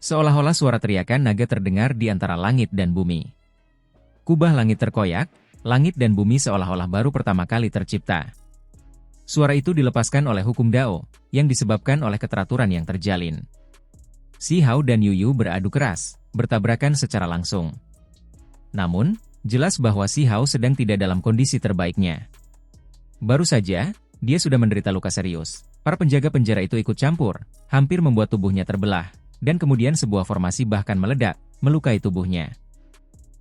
Seolah-olah suara teriakan naga terdengar di antara langit dan bumi. Kubah langit terkoyak, langit dan bumi seolah-olah baru pertama kali tercipta. Suara itu dilepaskan oleh hukum Dao, yang disebabkan oleh keteraturan yang terjalin. Si Hao dan Yuyu beradu keras, bertabrakan secara langsung. Namun, jelas bahwa Si Hao sedang tidak dalam kondisi terbaiknya. Baru saja, dia sudah menderita luka serius. Para penjaga penjara itu ikut campur, hampir membuat tubuhnya terbelah, dan kemudian sebuah formasi bahkan meledak, melukai tubuhnya.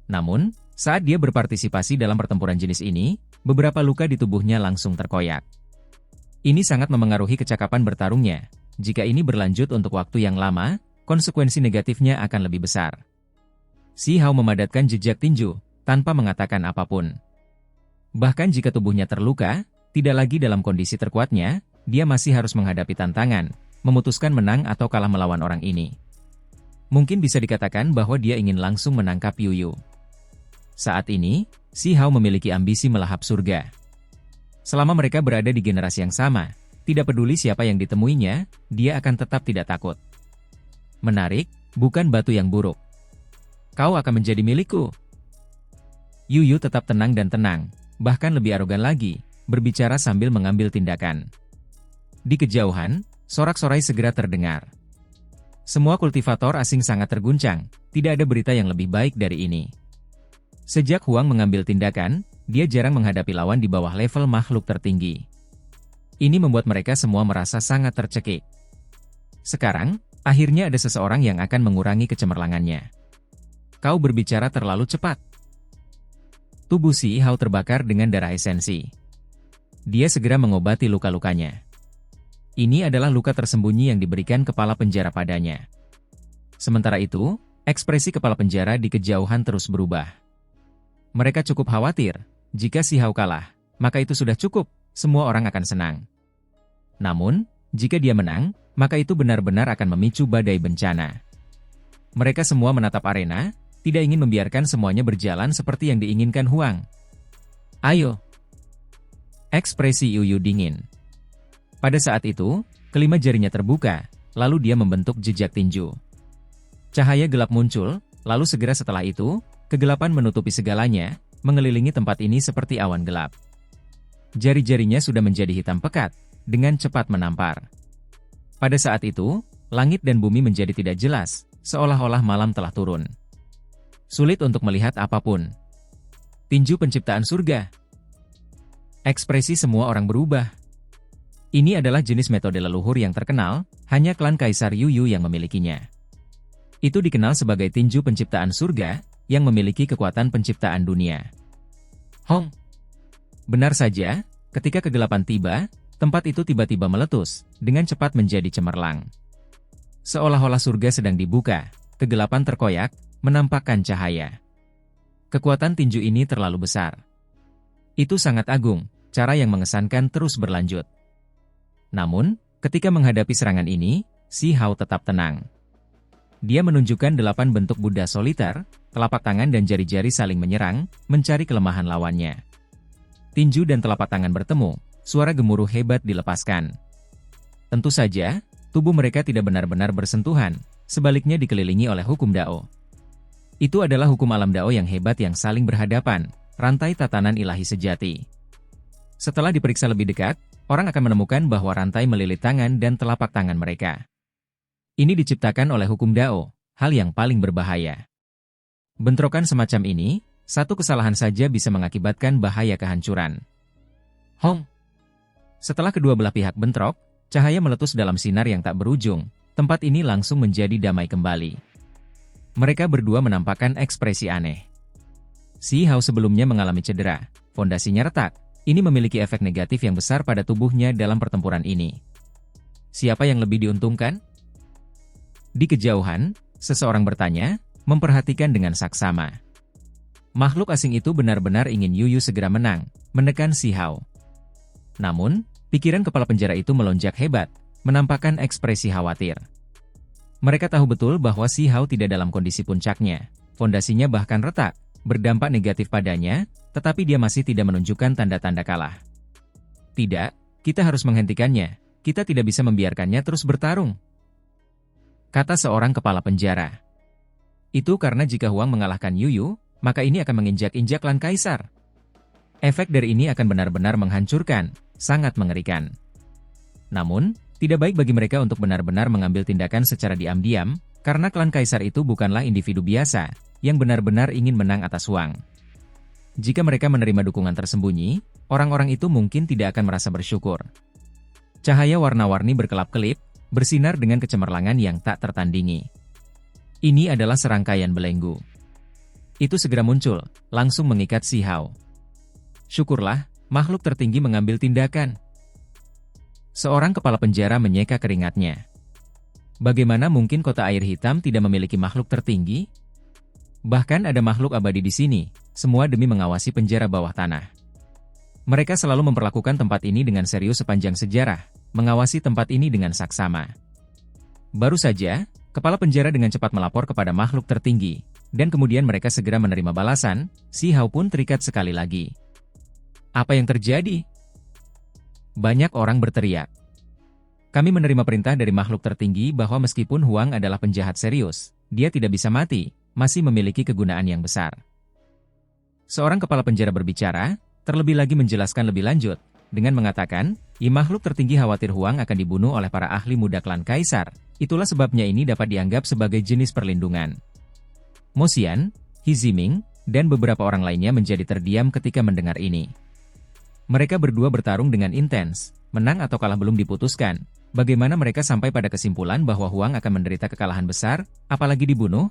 Namun, saat dia berpartisipasi dalam pertempuran jenis ini, beberapa luka di tubuhnya langsung terkoyak. Ini sangat memengaruhi kecakapan bertarungnya. Jika ini berlanjut untuk waktu yang lama, konsekuensi negatifnya akan lebih besar. Si Hao memadatkan jejak tinju, tanpa mengatakan apapun. Bahkan jika tubuhnya terluka, tidak lagi dalam kondisi terkuatnya, dia masih harus menghadapi tantangan, memutuskan menang atau kalah melawan orang ini. Mungkin bisa dikatakan bahwa dia ingin langsung menangkap Yuyu. Saat ini, Si Hao memiliki ambisi melahap surga. Selama mereka berada di generasi yang sama, tidak peduli siapa yang ditemuinya, dia akan tetap tidak takut. Menarik, bukan batu yang buruk. Kau akan menjadi milikku. Yuyu tetap tenang dan tenang, bahkan lebih arogan lagi, berbicara sambil mengambil tindakan. Di kejauhan, sorak-sorai segera terdengar. Semua kultivator asing sangat terguncang, tidak ada berita yang lebih baik dari ini. Sejak Huang mengambil tindakan, dia jarang menghadapi lawan di bawah level makhluk tertinggi. Ini membuat mereka semua merasa sangat tercekik. Sekarang, akhirnya ada seseorang yang akan mengurangi kecemerlangannya. Kau berbicara terlalu cepat. Tubuh Si Hao terbakar dengan darah esensi. Dia segera mengobati luka-lukanya. Ini adalah luka tersembunyi yang diberikan kepala penjara padanya. Sementara itu, ekspresi kepala penjara di kejauhan terus berubah. Mereka cukup khawatir, jika Si Hao kalah, maka itu sudah cukup, semua orang akan senang. Namun, jika dia menang, maka itu benar-benar akan memicu badai bencana. Mereka semua menatap arena, tidak ingin membiarkan semuanya berjalan seperti yang diinginkan Huang. Ayo! Ekspresi Yuyu dingin. Pada saat itu, kelima jarinya terbuka, lalu dia membentuk jejak tinju. Cahaya gelap muncul, lalu segera setelah itu, kegelapan menutupi segalanya, mengelilingi tempat ini seperti awan gelap. Jari-jarinya sudah menjadi hitam pekat, dengan cepat menampar. Pada saat itu, langit dan bumi menjadi tidak jelas, seolah-olah malam telah turun. Sulit untuk melihat apapun. Tinju penciptaan surga. Ekspresi semua orang berubah. Ini adalah jenis metode leluhur yang terkenal, hanya klan Kaisar Yuyu yang memilikinya. Itu dikenal sebagai tinju penciptaan surga, yang memiliki kekuatan penciptaan dunia. Hong! Benar saja, ketika kegelapan tiba, tempat itu tiba-tiba meletus, dengan cepat menjadi cemerlang. Seolah-olah surga sedang dibuka, kegelapan terkoyak, menampakkan cahaya. Kekuatan tinju ini terlalu besar. Itu sangat agung, cara yang mengesankan terus berlanjut. Namun, ketika menghadapi serangan ini, Si Hao tetap tenang. Dia menunjukkan 8 bentuk Buddha soliter, telapak tangan dan jari-jari saling menyerang, mencari kelemahan lawannya. Tinju dan telapak tangan bertemu, suara gemuruh hebat dilepaskan. Tentu saja, tubuh mereka tidak benar-benar bersentuhan, sebaliknya dikelilingi oleh hukum Dao. Itu adalah hukum alam Dao yang hebat yang saling berhadapan, rantai tatanan ilahi sejati. Setelah diperiksa lebih dekat, orang akan menemukan bahwa rantai melilit tangan dan telapak tangan mereka. Ini diciptakan oleh hukum Dao, hal yang paling berbahaya. Bentrokan semacam ini, satu kesalahan saja bisa mengakibatkan bahaya kehancuran. Hong! Setelah kedua belah pihak bentrok, cahaya meletus dalam sinar yang tak berujung, tempat ini langsung menjadi damai kembali. Mereka berdua menampakkan ekspresi aneh. Si Hao sebelumnya mengalami cedera, fondasinya retak, ini memiliki efek negatif yang besar pada tubuhnya dalam pertempuran ini. Siapa yang lebih diuntungkan? Di kejauhan, seseorang bertanya, memperhatikan dengan saksama. Makhluk asing itu benar-benar ingin Yuyu segera menang, menekan Si Hao. Namun, pikiran kepala penjara itu melonjak hebat, menampakkan ekspresi khawatir. Mereka tahu betul bahwa Si Hao tidak dalam kondisi puncaknya, fondasinya bahkan retak, berdampak negatif padanya, tetapi dia masih tidak menunjukkan tanda-tanda kalah. Tidak, kita harus menghentikannya, kita tidak bisa membiarkannya terus bertarung. kata seorang kepala penjara. Itu karena jika Huang mengalahkan Yuyu, maka ini akan menginjak-injak klan kaisar. Efek dari ini akan benar-benar menghancurkan, sangat mengerikan. Namun, tidak baik bagi mereka untuk benar-benar mengambil tindakan secara diam-diam, karena klan kaisar itu bukanlah individu biasa, yang benar-benar ingin menang atas Huang. Jika mereka menerima dukungan tersembunyi, orang-orang itu mungkin tidak akan merasa bersyukur. Cahaya warna-warni berkelap-kelip, bersinar dengan kecemerlangan yang tak tertandingi. Ini adalah serangkaian belenggu. Itu segera muncul, langsung mengikat Si Hao. Syukurlah, makhluk tertinggi mengambil tindakan. Seorang kepala penjara menyeka keringatnya. Bagaimana mungkin kota air hitam tidak memiliki makhluk tertinggi? Bahkan ada makhluk abadi di sini, semua demi mengawasi penjara bawah tanah. Mereka selalu memperlakukan tempat ini dengan serius sepanjang sejarah, mengawasi tempat ini dengan saksama. Baru saja, kepala penjara dengan cepat melapor kepada makhluk tertinggi, dan kemudian mereka segera menerima balasan. Si Hao pun terikat sekali lagi. Apa yang terjadi? Banyak orang berteriak. Kami menerima perintah dari makhluk tertinggi bahwa meskipun Huang adalah penjahat serius, dia tidak bisa mati, masih memiliki kegunaan yang besar. Seorang kepala penjara berbicara, terlebih lagi menjelaskan lebih lanjut, dengan mengatakan, makhluk tertinggi khawatir Huang akan dibunuh oleh para ahli muda klan kaisar, itulah sebabnya ini dapat dianggap sebagai jenis perlindungan. Mo Xian, He Ziming, dan beberapa orang lainnya menjadi terdiam ketika mendengar ini. Mereka berdua bertarung dengan intens, menang atau kalah belum diputuskan. Bagaimana mereka sampai pada kesimpulan bahwa Huang akan menderita kekalahan besar, apalagi dibunuh?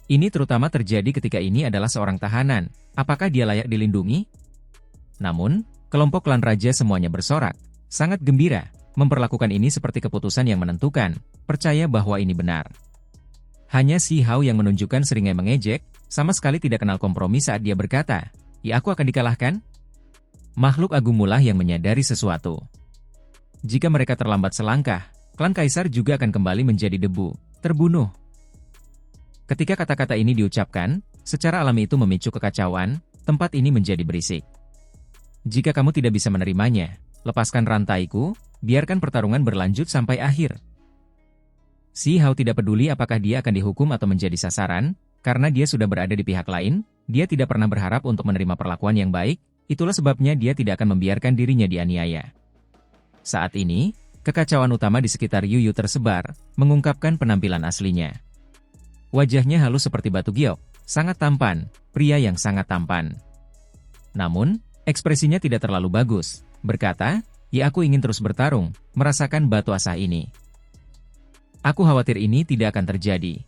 Ini terutama terjadi ketika ini adalah seorang tahanan, apakah dia layak dilindungi? Namun, kelompok klan raja semuanya bersorak, sangat gembira, memperlakukan ini seperti keputusan yang menentukan, percaya bahwa ini benar. Hanya Si Hao yang menunjukkan seringai mengejek, sama sekali tidak kenal kompromi saat dia berkata, aku akan dikalahkan? Makhluk agung mulah yang menyadari sesuatu. Jika mereka terlambat selangkah, klan kaisar juga akan kembali menjadi debu, terbunuh. Ketika kata-kata ini diucapkan, secara alami itu memicu kekacauan, tempat ini menjadi berisik. Jika kamu tidak bisa menerimanya, lepaskan rantaiku, biarkan pertarungan berlanjut sampai akhir. Si Hao tidak peduli apakah dia akan dihukum atau menjadi sasaran, karena dia sudah berada di pihak lain, dia tidak pernah berharap untuk menerima perlakuan yang baik, itulah sebabnya dia tidak akan membiarkan dirinya dianiaya. Saat ini, kekacauan utama di sekitar Yuyu tersebar, mengungkapkan penampilan aslinya. Wajahnya halus seperti batu giok, sangat tampan, pria yang sangat tampan. Namun, ekspresinya tidak terlalu bagus, berkata, aku ingin terus bertarung, merasakan batu asah ini. Aku khawatir ini tidak akan terjadi.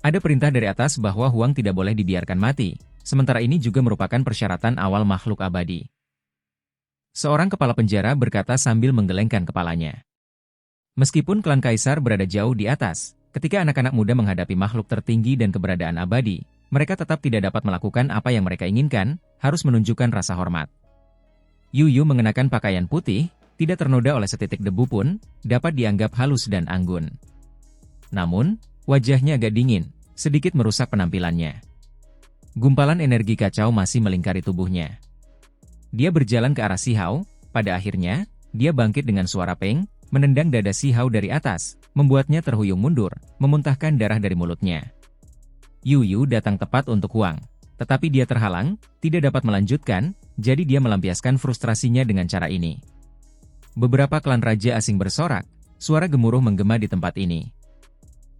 Ada perintah dari atas bahwa Huang tidak boleh dibiarkan mati, sementara ini juga merupakan persyaratan awal makhluk abadi. Seorang kepala penjara berkata sambil menggelengkan kepalanya. Meskipun klan kaisar berada jauh di atas, ketika anak-anak muda menghadapi makhluk tertinggi dan keberadaan abadi, mereka tetap tidak dapat melakukan apa yang mereka inginkan, harus menunjukkan rasa hormat. Yuyu mengenakan pakaian putih, tidak ternoda oleh setitik debu pun, dapat dianggap halus dan anggun. Namun, wajahnya agak dingin, sedikit merusak penampilannya. Gumpalan energi kacau masih melingkari tubuhnya. Dia berjalan ke arah Si Hao, pada akhirnya, dia bangkit dengan suara peng, menendang dada Si Hao dari atas, membuatnya terhuyung mundur, memuntahkan darah dari mulutnya. Yuyu datang tepat untuk Huang, tetapi dia terhalang, tidak dapat melanjutkan, jadi dia melampiaskan frustrasinya dengan cara ini. Beberapa klan raja asing bersorak, suara gemuruh menggema di tempat ini.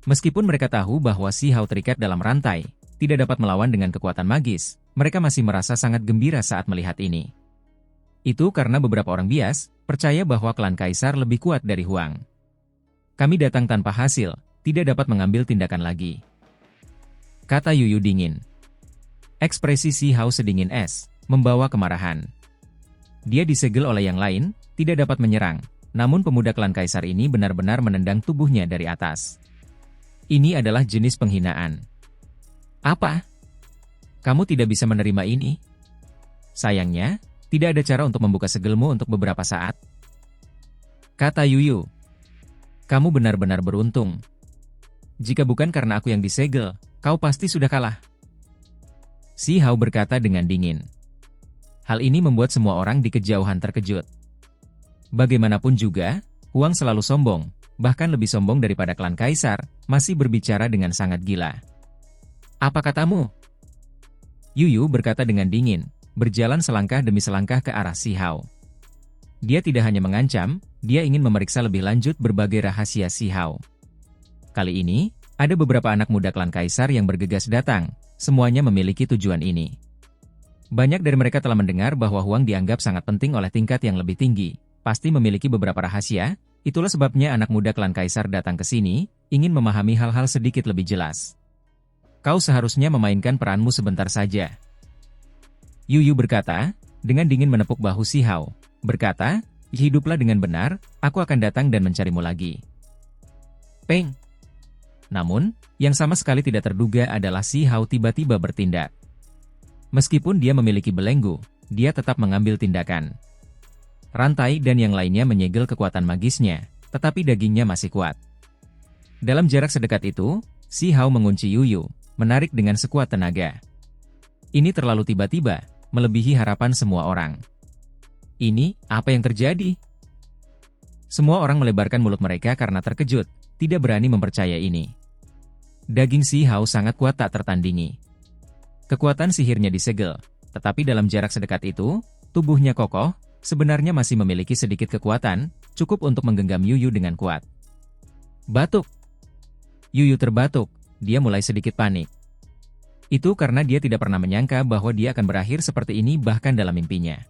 Meskipun mereka tahu bahwa Si Hao terikat dalam rantai, tidak dapat melawan dengan kekuatan magis, mereka masih merasa sangat gembira saat melihat ini. Itu karena beberapa orang bias, percaya bahwa klan kaisar lebih kuat dari Huang. Kami datang tanpa hasil, tidak dapat mengambil tindakan lagi. Kata Yuyu dingin. Ekspresi Si Hao sedingin es, membawa kemarahan. Dia disegel oleh yang lain, tidak dapat menyerang, namun pemuda klan kaisar ini benar-benar menendang tubuhnya dari atas. Ini adalah jenis penghinaan. Apa? Kamu tidak bisa menerima ini? Sayangnya, tidak ada cara untuk membuka segelmu untuk beberapa saat. Kata Yuyu. Kamu benar-benar beruntung. Jika bukan karena aku yang disegel, kau pasti sudah kalah. Si Hao berkata dengan dingin. Hal ini membuat semua orang di kejauhan terkejut. Bagaimanapun juga, Huang selalu sombong, bahkan lebih sombong daripada klan kaisar, masih berbicara dengan sangat gila. Apa katamu? Yuyu berkata dengan dingin, berjalan selangkah demi selangkah ke arah Si Hao. Dia tidak hanya mengancam, dia ingin memeriksa lebih lanjut berbagai rahasia Si Hao. Kali ini, ada beberapa anak muda klan kaisar yang bergegas datang, semuanya memiliki tujuan ini. Banyak dari mereka telah mendengar bahwa Huang dianggap sangat penting oleh tingkat yang lebih tinggi, pasti memiliki beberapa rahasia, itulah sebabnya anak muda klan kaisar datang ke sini, ingin memahami hal-hal sedikit lebih jelas. Kau seharusnya memainkan peranmu sebentar saja. Yuyu berkata, dengan dingin menepuk bahu Si Hao, berkata, hiduplah dengan benar, aku akan datang dan mencarimu lagi. Peng! Namun, yang sama sekali tidak terduga adalah Si Hao tiba-tiba bertindak. Meskipun dia memiliki belenggu, dia tetap mengambil tindakan. Rantai dan yang lainnya menyegel kekuatan magisnya, tetapi dagingnya masih kuat. Dalam jarak sedekat itu, Si Hao mengunci Yuyu, menarik dengan sekuat tenaga. Ini terlalu tiba-tiba, melebihi harapan semua orang. Ini, apa yang terjadi? Semua orang melebarkan mulut mereka karena terkejut, tidak berani mempercaya ini. Daging Si Hao sangat kuat tak tertandingi. Kekuatan sihirnya disegel, tetapi dalam jarak sedekat itu, tubuhnya kokoh, sebenarnya masih memiliki sedikit kekuatan, cukup untuk menggenggam Yuyu dengan kuat. Batuk! Yuyu terbatuk, dia mulai sedikit panik. Itu karena dia tidak pernah menyangka bahwa dia akan berakhir seperti ini bahkan dalam mimpinya.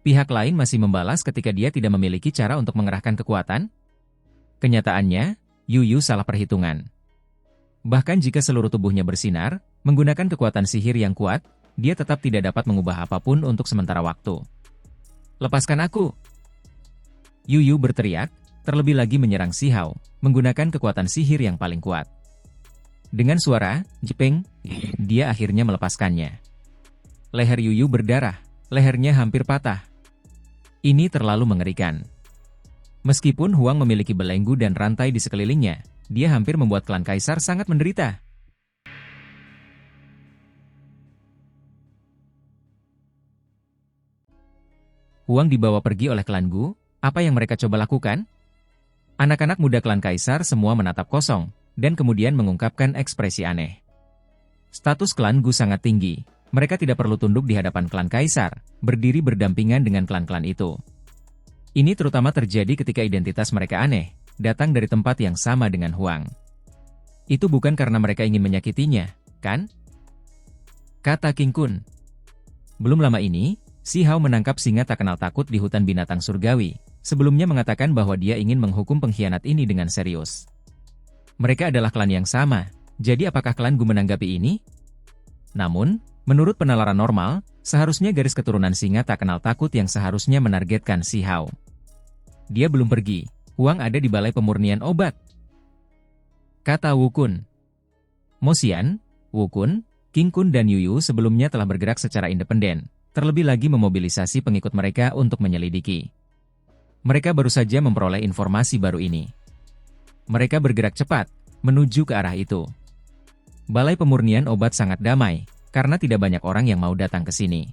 Pihak lain masih membalas ketika dia tidak memiliki cara untuk mengerahkan kekuatan. Kenyataannya, Yuyu salah perhitungan. Bahkan jika seluruh tubuhnya bersinar, menggunakan kekuatan sihir yang kuat, dia tetap tidak dapat mengubah apapun untuk sementara waktu. Lepaskan aku! Yuyu berteriak, terlebih lagi menyerang Si Hao, menggunakan kekuatan sihir yang paling kuat. Dengan suara, jepeng, dia akhirnya melepaskannya. Leher Yuyu berdarah, lehernya hampir patah. Ini terlalu mengerikan. Meskipun Huang memiliki belenggu dan rantai di sekelilingnya, dia hampir membuat klan kaisar sangat menderita. Huang dibawa pergi oleh klan Gu, apa yang mereka coba lakukan? Anak-anak muda klan kaisar semua menatap kosong, dan kemudian mengungkapkan ekspresi aneh. Status klan Gu sangat tinggi, mereka tidak perlu tunduk di hadapan klan kaisar, berdiri berdampingan dengan klan-klan itu. Ini terutama terjadi ketika identitas mereka aneh, datang dari tempat yang sama dengan Huang. Itu bukan karena mereka ingin menyakitinya, kan? Kata King Kun. Belum lama ini, Si Hao menangkap singa tak kenal takut di hutan binatang surgawi, sebelumnya mengatakan bahwa dia ingin menghukum pengkhianat ini dengan serius. Mereka adalah klan yang sama, jadi apakah klan Gu menanggapi ini? Namun, menurut penalaran normal, seharusnya garis keturunan singa tak kenal takut yang seharusnya menargetkan Si Hao. Dia belum pergi, Huang ada di balai pemurnian obat. Kata Wu Kun. Mo Xian, Wu Kun, King Kun dan Yuyu sebelumnya telah bergerak secara independen, terlebih lagi memobilisasi pengikut mereka untuk menyelidiki. Mereka baru saja memperoleh informasi baru ini. Mereka bergerak cepat, menuju ke arah itu. Balai pemurnian obat sangat damai, karena tidak banyak orang yang mau datang ke sini.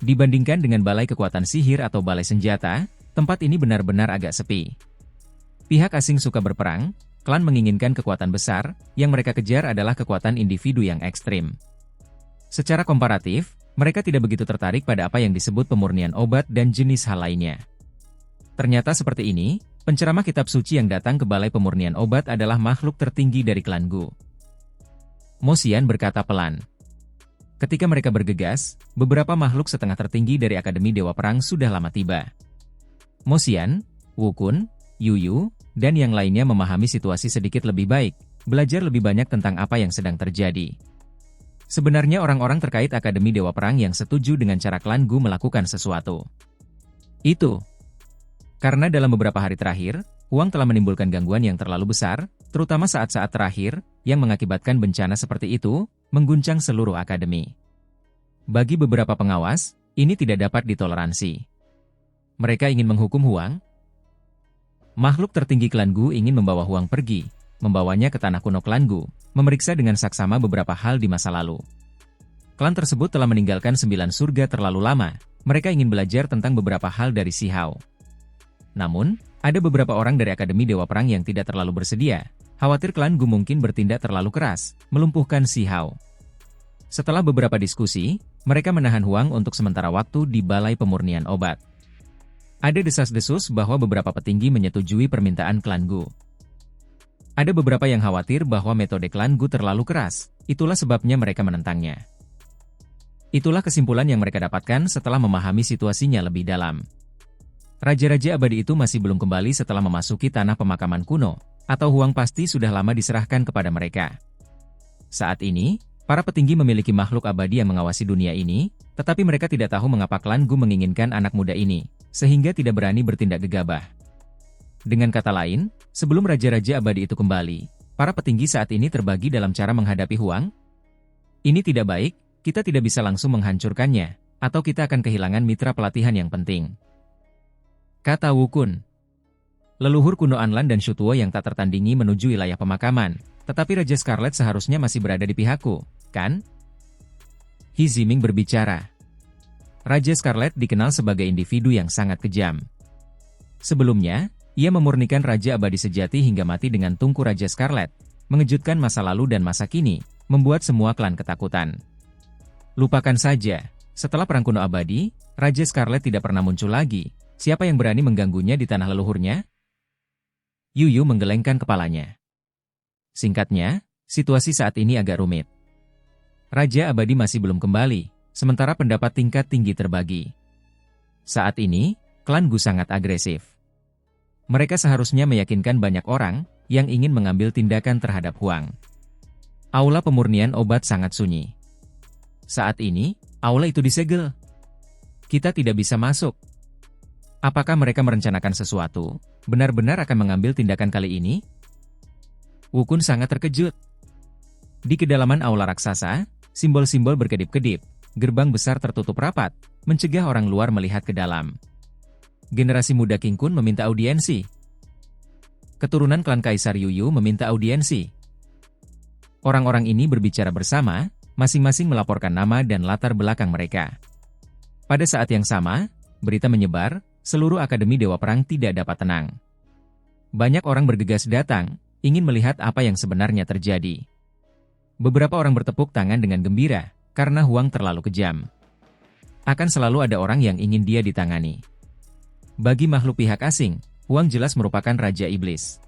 Dibandingkan dengan balai kekuatan sihir atau balai senjata, tempat ini benar-benar agak sepi. Pihak asing suka berperang, klan menginginkan kekuatan besar, yang mereka kejar adalah kekuatan individu yang ekstrim. Secara komparatif, mereka tidak begitu tertarik pada apa yang disebut pemurnian obat dan jenis hal lainnya. Ternyata seperti ini, penceramah kitab suci yang datang ke balai pemurnian obat adalah makhluk tertinggi dari klan Gu. Mo Xian berkata pelan. Ketika mereka bergegas, beberapa makhluk setengah tertinggi dari Akademi Dewa Perang sudah lama tiba. Mo Xian, Wu Kun, Yuyu, dan yang lainnya memahami situasi sedikit lebih baik, belajar lebih banyak tentang apa yang sedang terjadi. Sebenarnya orang-orang terkait Akademi Dewa Perang yang setuju dengan cara klan Gu melakukan sesuatu. Itu karena dalam beberapa hari terakhir, Huang telah menimbulkan gangguan yang terlalu besar, terutama saat-saat terakhir, yang mengakibatkan bencana seperti itu, mengguncang seluruh akademi. Bagi beberapa pengawas, ini tidak dapat ditoleransi. Mereka ingin menghukum Huang. Makhluk tertinggi klan Gu ingin membawa Huang pergi, membawanya ke tanah kuno klan Gu, memeriksa dengan saksama beberapa hal di masa lalu. Klan tersebut telah meninggalkan 9 surga terlalu lama, mereka ingin belajar tentang beberapa hal dari Si Hao. Namun, Ada beberapa orang dari Akademi Dewa Perang yang tidak terlalu bersedia, khawatir klan Gu mungkin bertindak terlalu keras, melumpuhkan Si Hao. Setelah beberapa diskusi, mereka menahan Huang untuk sementara waktu di Balai Pemurnian Obat. Ada desas-desus bahwa beberapa petinggi menyetujui permintaan klan Gu. Ada beberapa yang khawatir bahwa metode klan Gu terlalu keras, itulah sebabnya mereka menentangnya. Itulah kesimpulan yang mereka dapatkan setelah memahami situasinya lebih dalam. Raja-raja abadi itu masih belum kembali setelah memasuki tanah pemakaman kuno, atau Huang pasti sudah lama diserahkan kepada mereka. Saat ini, para petinggi memiliki makhluk abadi yang mengawasi dunia ini, tetapi mereka tidak tahu mengapa klan Gu menginginkan anak muda ini, sehingga tidak berani bertindak gegabah. Dengan kata lain, sebelum raja-raja abadi itu kembali, para petinggi saat ini terbagi dalam cara menghadapi Huang. Ini tidak baik, kita tidak bisa langsung menghancurkannya, atau kita akan kehilangan mitra pelatihan yang penting. Kata Wu Kun. Leluhur kuno Anlan dan Shutuo yang tak tertandingi menuju wilayah pemakaman, tetapi Raja Scarlet seharusnya masih berada di pihakku, kan? He Ziming berbicara. Raja Scarlet dikenal sebagai individu yang sangat kejam. Sebelumnya, ia memurnikan Raja Abadi sejati hingga mati dengan tungku Raja Scarlet, mengejutkan masa lalu dan masa kini, membuat semua klan ketakutan. Lupakan saja, setelah Perang Kuno Abadi, Raja Scarlet tidak pernah muncul lagi. Siapa yang berani mengganggunya di tanah leluhurnya? Yu Yu menggelengkan kepalanya. Singkatnya, situasi saat ini agak rumit. Raja Abadi masih belum kembali, sementara pendapat tingkat tinggi terbagi. Saat ini, klan Gu sangat agresif. Mereka seharusnya meyakinkan banyak orang yang ingin mengambil tindakan terhadap Huang. Aula pemurnian obat sangat sunyi. Saat ini, aula itu disegel. Kita tidak bisa masuk. Apakah mereka merencanakan sesuatu, benar-benar akan mengambil tindakan kali ini? Wu Kun sangat terkejut. Di kedalaman aula raksasa, simbol-simbol berkedip-kedip, gerbang besar tertutup rapat, mencegah orang luar melihat ke dalam. Generasi muda King Kun meminta audiensi. Keturunan klan Kaisar Yuyu meminta audiensi. Orang-orang ini berbicara bersama, masing-masing melaporkan nama dan latar belakang mereka. Pada saat yang sama, berita menyebar, seluruh Akademi Dewa Perang tidak dapat tenang. Banyak orang bergegas datang, ingin melihat apa yang sebenarnya terjadi. Beberapa orang bertepuk tangan dengan gembira, karena Huang terlalu kejam. Akan selalu ada orang yang ingin dia ditangani. Bagi makhluk pihak asing, Huang jelas merupakan Raja Iblis.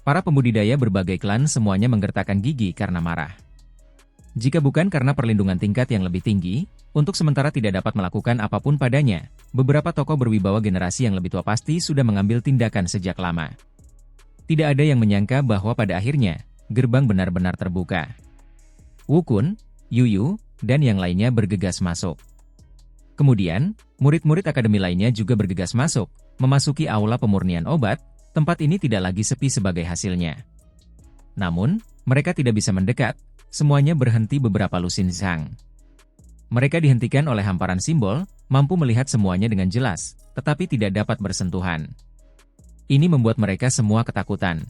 Para pembudidaya berbagai klan semuanya menggertakkan gigi karena marah. Jika bukan karena perlindungan tingkat yang lebih tinggi, untuk sementara tidak dapat melakukan apapun padanya, beberapa tokoh berwibawa generasi yang lebih tua pasti sudah mengambil tindakan sejak lama. Tidak ada yang menyangka bahwa pada akhirnya, gerbang benar-benar terbuka. Wu Kun, Yu Yu, dan yang lainnya bergegas masuk. Kemudian, murid-murid akademi lainnya juga bergegas masuk, memasuki aula pemurnian obat, tempat ini tidak lagi sepi sebagai hasilnya. Namun, mereka tidak bisa mendekat, semuanya berhenti beberapa lusin zhang. Mereka dihentikan oleh hamparan simbol, mampu melihat semuanya dengan jelas, tetapi tidak dapat bersentuhan. Ini membuat mereka semua ketakutan.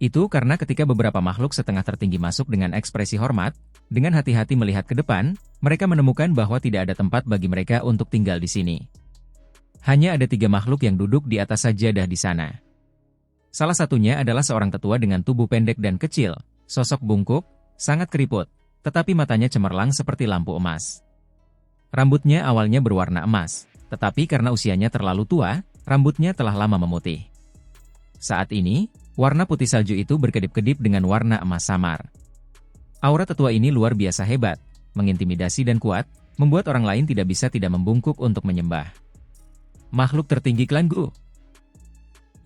Itu karena ketika beberapa makhluk setengah tertinggi masuk dengan ekspresi hormat, dengan hati-hati melihat ke depan, mereka menemukan bahwa tidak ada tempat bagi mereka untuk tinggal di sini. Hanya ada 3 makhluk yang duduk di atas sajadah di sana. Salah satunya adalah seorang tetua dengan tubuh pendek dan kecil, sosok bungkuk, sangat keriput, tetapi matanya cemerlang seperti lampu emas. Rambutnya awalnya berwarna emas, tetapi karena usianya terlalu tua, rambutnya telah lama memutih. Saat ini, warna putih salju itu berkedip-kedip dengan warna emas samar. Aura tetua ini luar biasa hebat, mengintimidasi dan kuat, membuat orang lain tidak bisa tidak membungkuk untuk menyembah. Makhluk tertinggi klan Gu.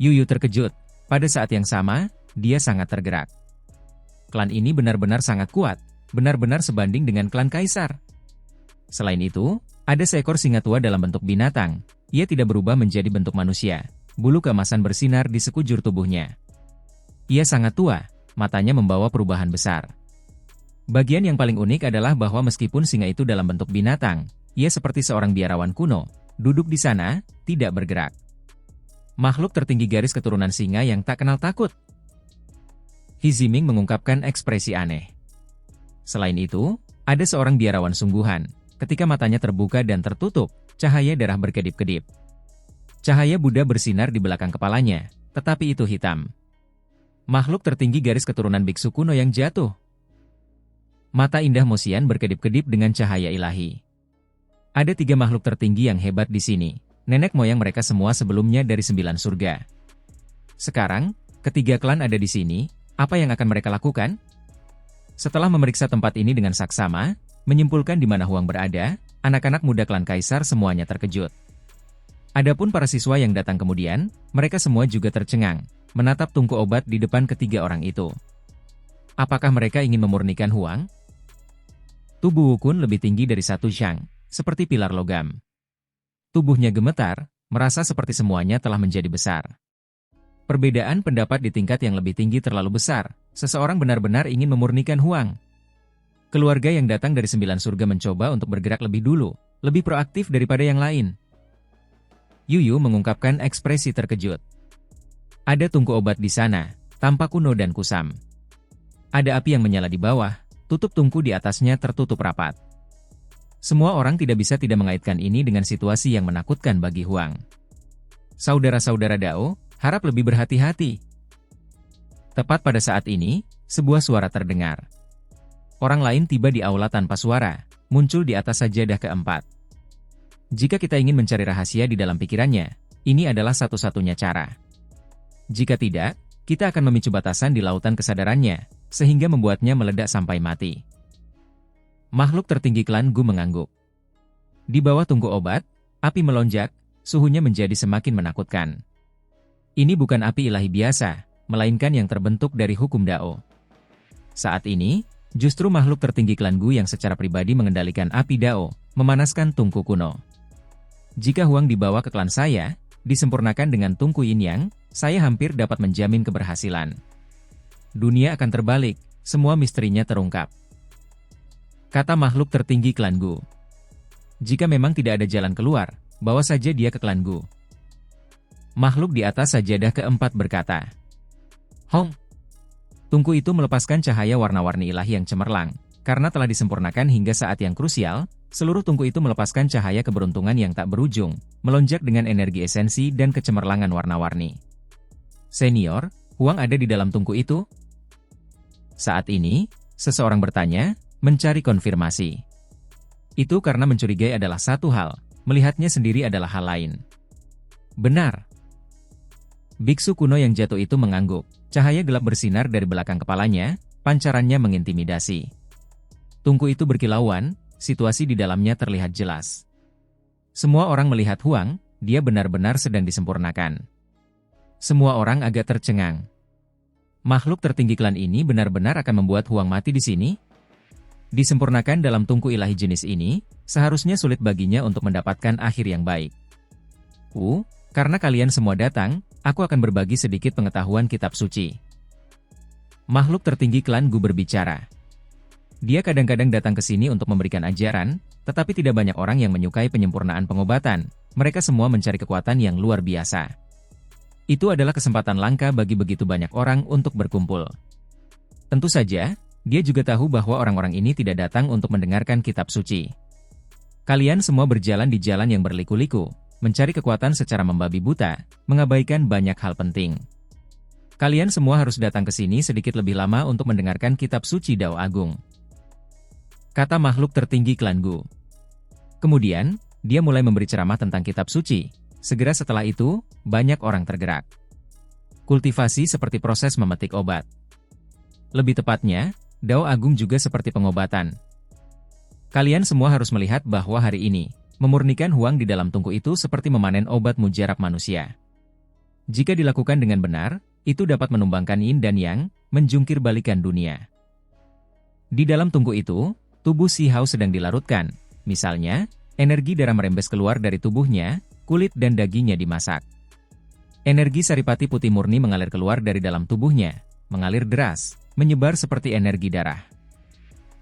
Yu Yu terkejut, pada saat yang sama, dia sangat tergerak. Klan ini benar-benar sangat kuat, benar-benar sebanding dengan klan Kaisar. Selain itu, ada seekor singa tua dalam bentuk binatang. Ia tidak berubah menjadi bentuk manusia. Bulu keemasan bersinar di sekujur tubuhnya. Ia sangat tua, matanya membawa perubahan besar. Bagian yang paling unik adalah bahwa meskipun singa itu dalam bentuk binatang, ia seperti seorang biarawan kuno, duduk di sana, tidak bergerak. Makhluk tertinggi garis keturunan singa yang tak kenal takut. He Ziming mengungkapkan ekspresi aneh. Selain itu, ada seorang biarawan sungguhan. Ketika matanya terbuka dan tertutup, cahaya darah berkedip-kedip. Cahaya Buddha bersinar di belakang kepalanya, tetapi itu hitam. Makhluk tertinggi garis keturunan biksu kuno yang jatuh. Mata indah Mosian berkedip-kedip dengan cahaya ilahi. Ada 3 makhluk tertinggi yang hebat di sini. Nenek moyang mereka semua sebelumnya dari 9 surga. Sekarang, ketiga klan ada di sini, apa yang akan mereka lakukan? Setelah memeriksa tempat ini dengan saksama, menyimpulkan di mana Huang berada, anak-anak muda klan Kaisar semuanya terkejut. Adapun para siswa yang datang kemudian, mereka semua juga tercengang, menatap tungku obat di depan ketiga orang itu. Apakah mereka ingin memurnikan Huang? Tubuh Wukun lebih tinggi dari 1 shang, seperti pilar logam. Tubuhnya gemetar, merasa seperti semuanya telah menjadi besar. Perbedaan pendapat di tingkat yang lebih tinggi terlalu besar, seseorang benar-benar ingin memurnikan Huang. Keluarga yang datang dari 9 surga mencoba untuk bergerak lebih dulu, lebih proaktif daripada yang lain. Yuyu mengungkapkan ekspresi terkejut. Ada tungku obat di sana, tampak kuno dan kusam. Ada api yang menyala di bawah, tutup tungku di atasnya tertutup rapat. Semua orang tidak bisa tidak mengaitkan ini dengan situasi yang menakutkan bagi Huang. Saudara-saudara Dao, harap lebih berhati-hati. Tepat pada saat ini, sebuah suara terdengar. Orang lain tiba di aula tanpa suara, muncul di atas sajadah keempat. Jika kita ingin mencari rahasia di dalam pikirannya, ini adalah satu-satunya cara. Jika tidak, kita akan memicu batasan di lautan kesadarannya, sehingga membuatnya meledak sampai mati. Makhluk tertinggi klan Gu mengangguk. Di bawah tungku obat, api melonjak, suhunya menjadi semakin menakutkan. Ini bukan api ilahi biasa, melainkan yang terbentuk dari hukum Dao. Saat ini, justru makhluk tertinggi klan Gu yang secara pribadi mengendalikan api Dao, memanaskan tungku kuno. Jika Huang dibawa ke klan saya, disempurnakan dengan tungku Yin Yang, saya hampir dapat menjamin keberhasilan. Dunia akan terbalik, semua misterinya terungkap. Kata makhluk tertinggi klan Gu. Jika memang tidak ada jalan keluar, bawa saja dia ke klan Gu. Makhluk di atas sajadah keempat berkata. Hong! Tungku itu melepaskan cahaya warna-warni ilahi yang cemerlang. Karena telah disempurnakan hingga saat yang krusial, seluruh tungku itu melepaskan cahaya keberuntungan yang tak berujung, melonjak dengan energi esensi dan kecemerlangan warna-warni. Senior, Huang ada di dalam tungku itu? Saat ini, seseorang bertanya, mencari konfirmasi. Itu karena mencurigai adalah satu hal, melihatnya sendiri adalah hal lain. Benar. Biksu kuno yang jatuh itu mengangguk, cahaya gelap bersinar dari belakang kepalanya, pancarannya mengintimidasi. Tungku itu berkilauan, situasi di dalamnya terlihat jelas. Semua orang melihat Huang, dia benar-benar sedang disempurnakan. Semua orang agak tercengang. Makhluk tertinggi klan ini benar-benar akan membuat Huang mati di sini? Disempurnakan dalam tungku ilahi jenis ini, seharusnya sulit baginya untuk mendapatkan akhir yang baik. Karena kalian semua datang, aku akan berbagi sedikit pengetahuan kitab suci. Makhluk tertinggi klan Gu berbicara. Dia kadang-kadang datang ke sini untuk memberikan ajaran, tetapi tidak banyak orang yang menyukai penyempurnaan pengobatan. Mereka semua mencari kekuatan yang luar biasa. Itu adalah kesempatan langka bagi begitu banyak orang untuk berkumpul. Tentu saja, dia juga tahu bahwa orang-orang ini tidak datang untuk mendengarkan kitab suci. Kalian semua berjalan di jalan yang berliku-liku, mencari kekuatan secara membabi buta, mengabaikan banyak hal penting. Kalian semua harus datang ke sini sedikit lebih lama untuk mendengarkan kitab suci Dao Agung. Kata makhluk tertinggi klan Gu. Kemudian, dia mulai memberi ceramah tentang kitab suci. Segera setelah itu, banyak orang tergerak. Kultivasi seperti proses memetik obat. Lebih tepatnya, Dao Agung juga seperti pengobatan. Kalian semua harus melihat bahwa hari ini, memurnikan Huang di dalam tungku itu seperti memanen obat mujarab manusia. Jika dilakukan dengan benar, itu dapat menumbangkan Yin dan Yang, menjungkir balikan dunia. Di dalam tungku itu, tubuh Si Hao sedang dilarutkan. Misalnya, energi darah merembes keluar dari tubuhnya, kulit dan dagingnya dimasak. Energi saripati putih murni mengalir keluar dari dalam tubuhnya, mengalir deras, menyebar seperti energi darah.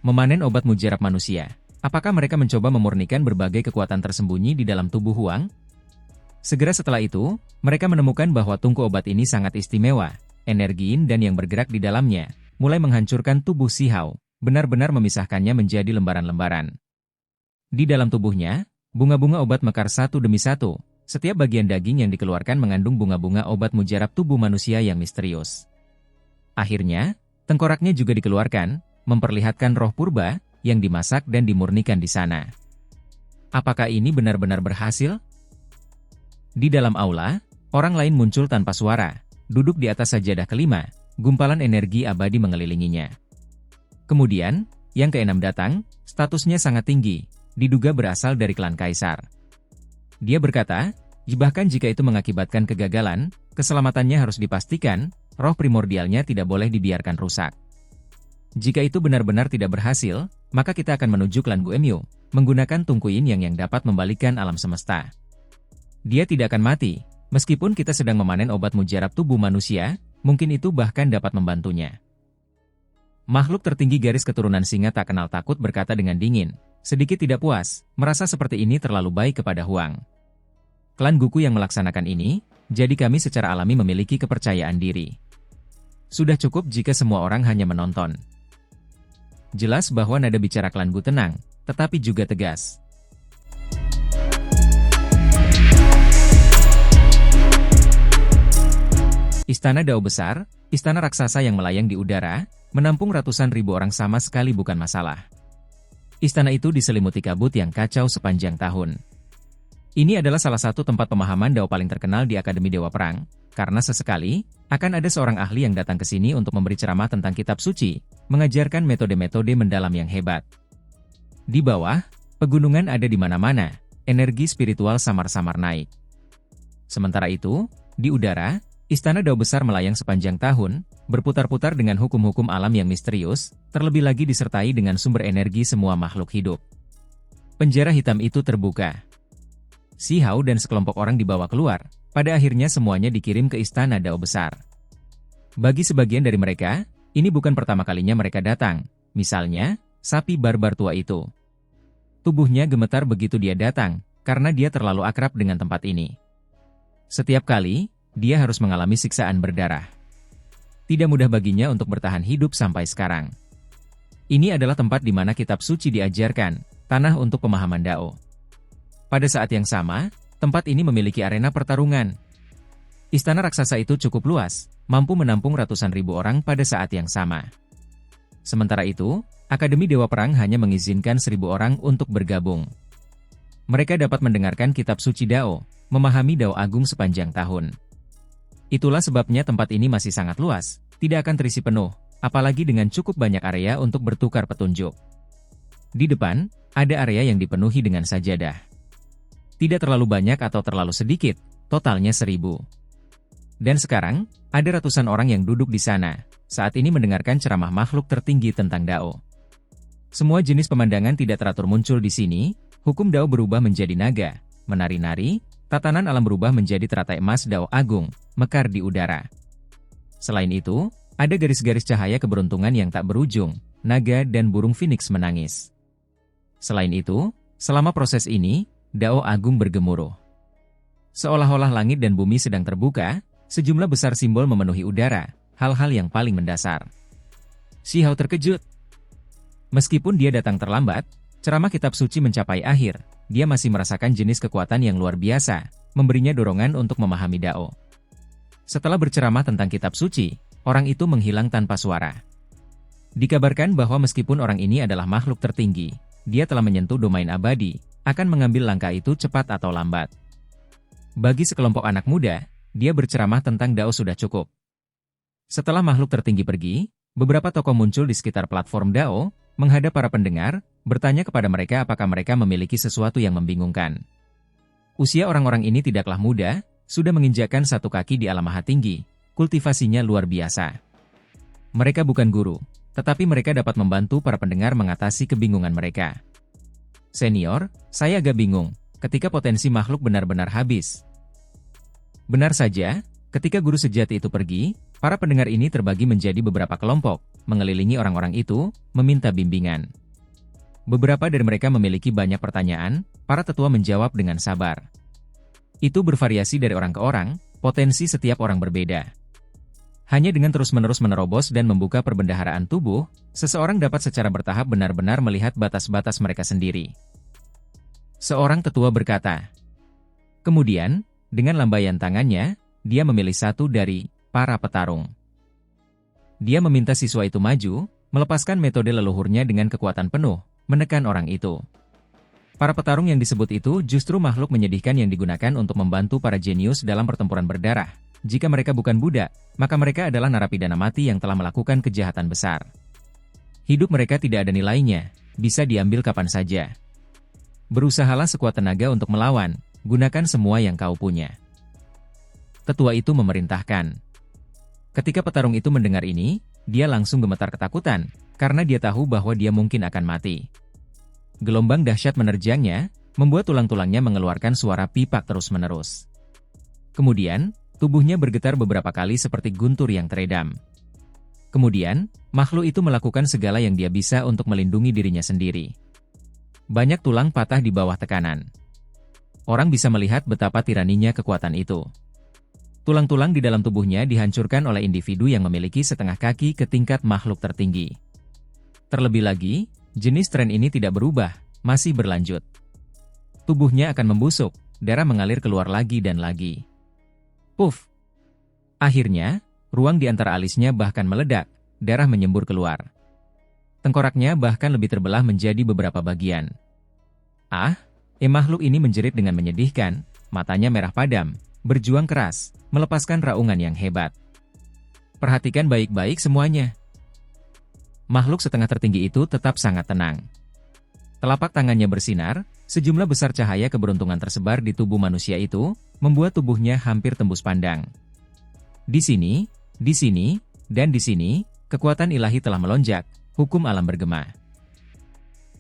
Memanen obat mujarab manusia. Apakah mereka mencoba memurnikan berbagai kekuatan tersembunyi di dalam tubuh Huang? Segera setelah itu, mereka menemukan bahwa tungku obat ini sangat istimewa. Energi Yin dan yang bergerak di dalamnya, mulai menghancurkan tubuh Si Hao, benar-benar memisahkannya menjadi lembaran-lembaran. Di dalam tubuhnya, bunga-bunga obat mekar satu demi satu, Setiap bagian daging yang dikeluarkan mengandung bunga-bunga obat mujarab tubuh manusia yang misterius. Akhirnya, tengkoraknya juga dikeluarkan, memperlihatkan roh purba yang dimasak dan dimurnikan di sana. Apakah ini benar-benar berhasil? Di dalam aula, orang lain muncul tanpa suara, duduk di atas sajadah kelima, gumpalan energi abadi mengelilinginya. Kemudian, yang keenam datang, statusnya sangat tinggi, diduga berasal dari klan kaisar. Dia berkata, bahkan jika itu mengakibatkan kegagalan, keselamatannya harus dipastikan, roh primordialnya tidak boleh dibiarkan rusak. Jika itu benar-benar tidak berhasil, maka kita akan menuju klan Guemyu, menggunakan tungku yin yang dapat membalikkan alam semesta. Dia tidak akan mati, meskipun kita sedang memanen obat mujarab tubuh manusia, mungkin itu bahkan dapat membantunya. Makhluk tertinggi garis keturunan singa tak kenal takut berkata dengan dingin, sedikit tidak puas, merasa seperti ini terlalu baik kepada Huang. Klan Guku yang melaksanakan ini, jadi kami secara alami memiliki kepercayaan diri. Sudah cukup jika semua orang hanya menonton. Jelas bahwa nada bicara klan Gu tenang, tetapi juga tegas. Istana Dao besar, istana raksasa yang melayang di udara, menampung ratusan ribu orang sama sekali bukan masalah. Istana itu diselimuti kabut yang kacau sepanjang tahun. Ini adalah salah satu tempat pemahaman Dao paling terkenal di Akademi Dewa Perang, karena sesekali, akan ada seorang ahli yang datang ke sini untuk memberi ceramah tentang kitab suci, mengajarkan metode-metode mendalam yang hebat. Di bawah, pegunungan ada di mana-mana, energi spiritual samar-samar naik. Sementara itu, di udara, Istana Dao besar melayang sepanjang tahun, berputar-putar dengan hukum-hukum alam yang misterius, terlebih lagi disertai dengan sumber energi semua makhluk hidup. Penjara hitam itu terbuka. Si Hao dan sekelompok orang dibawa keluar, pada akhirnya semuanya dikirim ke Istana Dao besar. Bagi sebagian dari mereka, ini bukan pertama kalinya mereka datang, misalnya, sapi barbar tua itu. Tubuhnya gemetar begitu dia datang, karena dia terlalu akrab dengan tempat ini. Setiap kali, dia harus mengalami siksaan berdarah. Tidak mudah baginya untuk bertahan hidup sampai sekarang. Ini adalah tempat di mana kitab suci diajarkan, tanah untuk pemahaman Dao. Pada saat yang sama, tempat ini memiliki arena pertarungan. Istana raksasa itu cukup luas, mampu menampung ratusan ribu orang pada saat yang sama. Sementara itu, Akademi Dewa Perang hanya mengizinkan 1.000 orang untuk bergabung. Mereka dapat mendengarkan kitab suci Dao, memahami Dao Agung sepanjang tahun. Itulah sebabnya tempat ini masih sangat luas, tidak akan terisi penuh, apalagi dengan cukup banyak area untuk bertukar petunjuk. Di depan, ada area yang dipenuhi dengan sajadah. Tidak terlalu banyak atau terlalu sedikit, totalnya 1.000. Dan sekarang, ada ratusan orang yang duduk di sana, saat ini mendengarkan ceramah makhluk tertinggi tentang Dao. Semua jenis pemandangan tidak teratur muncul di sini, hukum Dao berubah menjadi naga, menari-nari, tatanan alam berubah menjadi teratai emas Dao Agung, mekar di udara. Selain itu, ada garis-garis cahaya keberuntungan yang tak berujung, naga dan burung phoenix menangis. Selain itu, selama proses ini, Dao Agung bergemuruh. Seolah-olah langit dan bumi sedang terbuka, sejumlah besar simbol memenuhi udara, hal-hal yang paling mendasar. Si Hao terkejut. Meskipun dia datang terlambat, ceramah kitab suci mencapai akhir, dia masih merasakan jenis kekuatan yang luar biasa, memberinya dorongan untuk memahami Dao. Setelah berceramah tentang kitab suci, orang itu menghilang tanpa suara. Dikabarkan bahwa meskipun orang ini adalah makhluk tertinggi, dia telah menyentuh domain abadi, akan mengambil langkah itu cepat atau lambat. Bagi sekelompok anak muda, dia berceramah tentang Dao sudah cukup. Setelah makhluk tertinggi pergi, beberapa tokoh muncul di sekitar platform Dao, menghadap para pendengar, bertanya kepada mereka apakah mereka memiliki sesuatu yang membingungkan. Usia orang-orang ini tidaklah muda, sudah menginjakkan 1 kaki di alam maha tinggi, kultivasinya luar biasa. Mereka bukan guru, tetapi mereka dapat membantu para pendengar mengatasi kebingungan mereka. Senior, saya agak bingung, ketika potensi makhluk benar-benar habis. Benar saja, ketika guru sejati itu pergi, para pendengar ini terbagi menjadi beberapa kelompok, mengelilingi orang-orang itu, meminta bimbingan. Beberapa dari mereka memiliki banyak pertanyaan, para tetua menjawab dengan sabar. Itu bervariasi dari orang ke orang, potensi setiap orang berbeda. Hanya dengan terus-menerus menerobos dan membuka perbendaharaan tubuh, seseorang dapat secara bertahap benar-benar melihat batas-batas mereka sendiri. Seorang tetua berkata, Kemudian, dengan lambaian tangannya, dia memilih satu dari para petarung. Dia meminta siswa itu maju, melepaskan metode leluhurnya dengan kekuatan penuh, menekan orang itu. Para petarung yang disebut itu justru makhluk menyedihkan yang digunakan untuk membantu para jenius dalam pertempuran berdarah. Jika mereka bukan budak, maka mereka adalah narapidana mati yang telah melakukan kejahatan besar. Hidup mereka tidak ada nilainya, bisa diambil kapan saja. Berusahalah sekuat tenaga untuk melawan, gunakan semua yang kau punya. Tetua itu memerintahkan. Ketika petarung itu mendengar ini, dia langsung gemetar ketakutan, karena dia tahu bahwa dia mungkin akan mati. Gelombang dahsyat menerjangnya, membuat tulang-tulangnya mengeluarkan suara pipak terus-menerus. Kemudian, tubuhnya bergetar beberapa kali seperti guntur yang teredam. Kemudian, makhluk itu melakukan segala yang dia bisa untuk melindungi dirinya sendiri. Banyak tulang patah di bawah tekanan. Orang bisa melihat betapa tiraninya kekuatan itu. Tulang-tulang di dalam tubuhnya dihancurkan oleh individu yang memiliki setengah kaki ke tingkat makhluk tertinggi. Terlebih lagi, jenis tren ini tidak berubah, masih berlanjut. Tubuhnya akan membusuk, darah mengalir keluar lagi dan lagi. Puff! Akhirnya, ruang di antara alisnya bahkan meledak, darah menyembur keluar. Tengkoraknya bahkan lebih terbelah menjadi beberapa bagian. Makhluk ini menjerit dengan menyedihkan, matanya merah padam, berjuang keras, melepaskan raungan yang hebat. Perhatikan baik-baik semuanya. Makhluk setengah tertinggi itu tetap sangat tenang. Telapak tangannya bersinar, sejumlah besar cahaya keberuntungan tersebar di tubuh manusia itu, membuat tubuhnya hampir tembus pandang. Di sini, dan di sini, kekuatan ilahi telah melonjak, hukum alam bergema.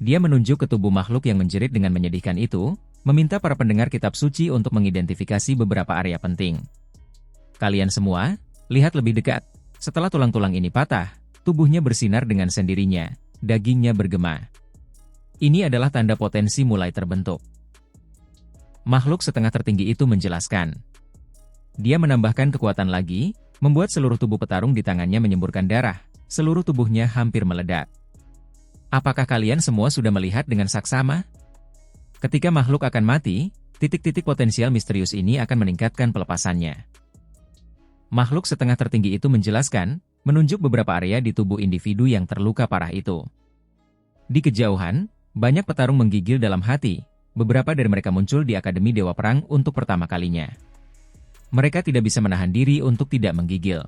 Dia menunjuk ke tubuh makhluk yang menjerit dengan menyedihkan itu, meminta para pendengar kitab suci untuk mengidentifikasi beberapa area penting. Kalian semua, lihat lebih dekat. Setelah tulang-tulang ini patah, tubuhnya bersinar dengan sendirinya, dagingnya bergema. Ini adalah tanda potensi mulai terbentuk. Makhluk setengah tertinggi itu menjelaskan. Dia menambahkan kekuatan lagi, membuat seluruh tubuh petarung di tangannya menyemburkan darah, seluruh tubuhnya hampir meledak. Apakah kalian semua sudah melihat dengan saksama? Ketika makhluk akan mati, titik-titik potensial misterius ini akan meningkatkan pelepasannya. Makhluk setengah tertinggi itu menjelaskan, menunjuk beberapa area di tubuh individu yang terluka parah itu. Di kejauhan, banyak petarung menggigil dalam hati, beberapa dari mereka muncul di Akademi Dewa Perang untuk pertama kalinya. Mereka tidak bisa menahan diri untuk tidak menggigil.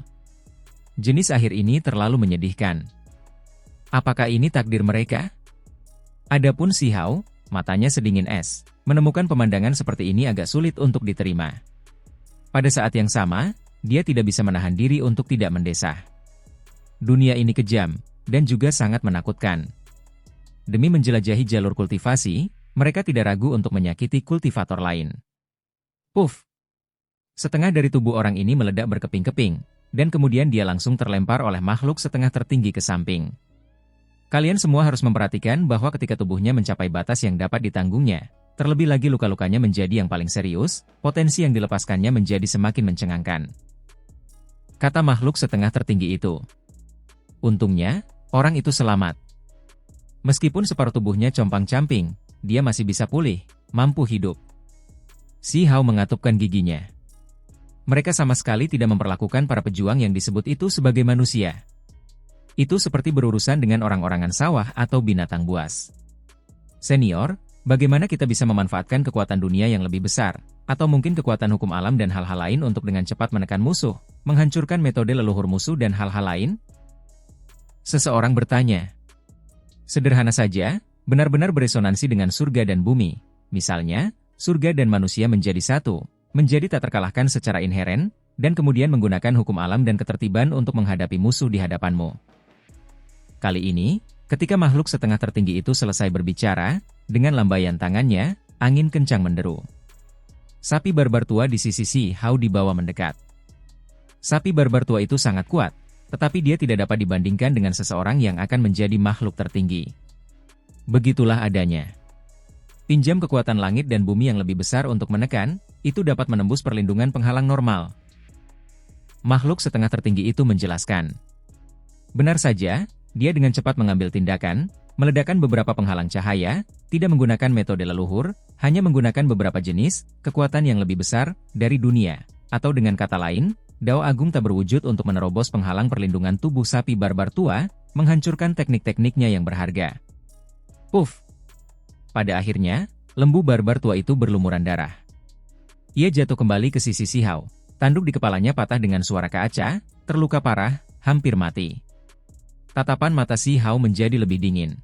Jenis akhir ini terlalu menyedihkan. Apakah ini takdir mereka? Adapun Si Hao, matanya sedingin es, menemukan pemandangan seperti ini agak sulit untuk diterima. Pada saat yang sama, dia tidak bisa menahan diri untuk tidak mendesah. Dunia ini kejam, dan juga sangat menakutkan. Demi menjelajahi jalur kultivasi, mereka tidak ragu untuk menyakiti kultivator lain. Puff! Setengah dari tubuh orang ini meledak berkeping-keping, dan kemudian dia langsung terlempar oleh makhluk setengah tertinggi ke samping. Kalian semua harus memperhatikan bahwa ketika tubuhnya mencapai batas yang dapat ditanggungnya, terlebih lagi luka-lukanya menjadi yang paling serius, potensi yang dilepaskannya menjadi semakin mencengangkan. Kata makhluk setengah tertinggi itu. Untungnya, orang itu selamat. Meskipun separuh tubuhnya compang-camping, dia masih bisa pulih, mampu hidup. Si Hao mengatupkan giginya. Mereka sama sekali tidak memperlakukan para pejuang yang disebut itu sebagai manusia. Itu seperti berurusan dengan orang-orangan sawah atau binatang buas. Senior, bagaimana kita bisa memanfaatkan kekuatan dunia yang lebih besar, atau mungkin kekuatan hukum alam dan hal-hal lain untuk dengan cepat menekan musuh, menghancurkan metode leluhur musuh dan hal-hal lain? Seseorang bertanya. Sederhana saja, benar-benar beresonansi dengan surga dan bumi. Misalnya, surga dan manusia menjadi satu, menjadi tak terkalahkan secara inheren, dan kemudian menggunakan hukum alam dan ketertiban untuk menghadapi musuh di hadapanmu. Kali ini, ketika makhluk setengah tertinggi itu selesai berbicara, dengan lambaian tangannya, angin kencang menderu. Sapi barbar tua di sisi Si Hao dibawa mendekat. Sapi barbar tua itu sangat kuat, tetapi dia tidak dapat dibandingkan dengan seseorang yang akan menjadi makhluk tertinggi. Begitulah adanya. Pinjam kekuatan langit dan bumi yang lebih besar untuk menekan, itu dapat menembus perlindungan penghalang normal. Makhluk setengah tertinggi itu menjelaskan. Benar saja, dia dengan cepat mengambil tindakan, meledakkan beberapa penghalang cahaya, tidak menggunakan metode leluhur, hanya menggunakan beberapa jenis kekuatan yang lebih besar dari dunia. Atau dengan kata lain, Dao Agung tak berwujud untuk menerobos penghalang perlindungan tubuh sapi barbar tua, menghancurkan teknik-tekniknya yang berharga. Puff! Pada akhirnya, lembu barbar tua itu berlumuran darah. Ia jatuh kembali ke sisi Si Hao. Tanduk di kepalanya patah dengan suara kaca, terluka parah, hampir mati. Tatapan mata Si Hao menjadi lebih dingin.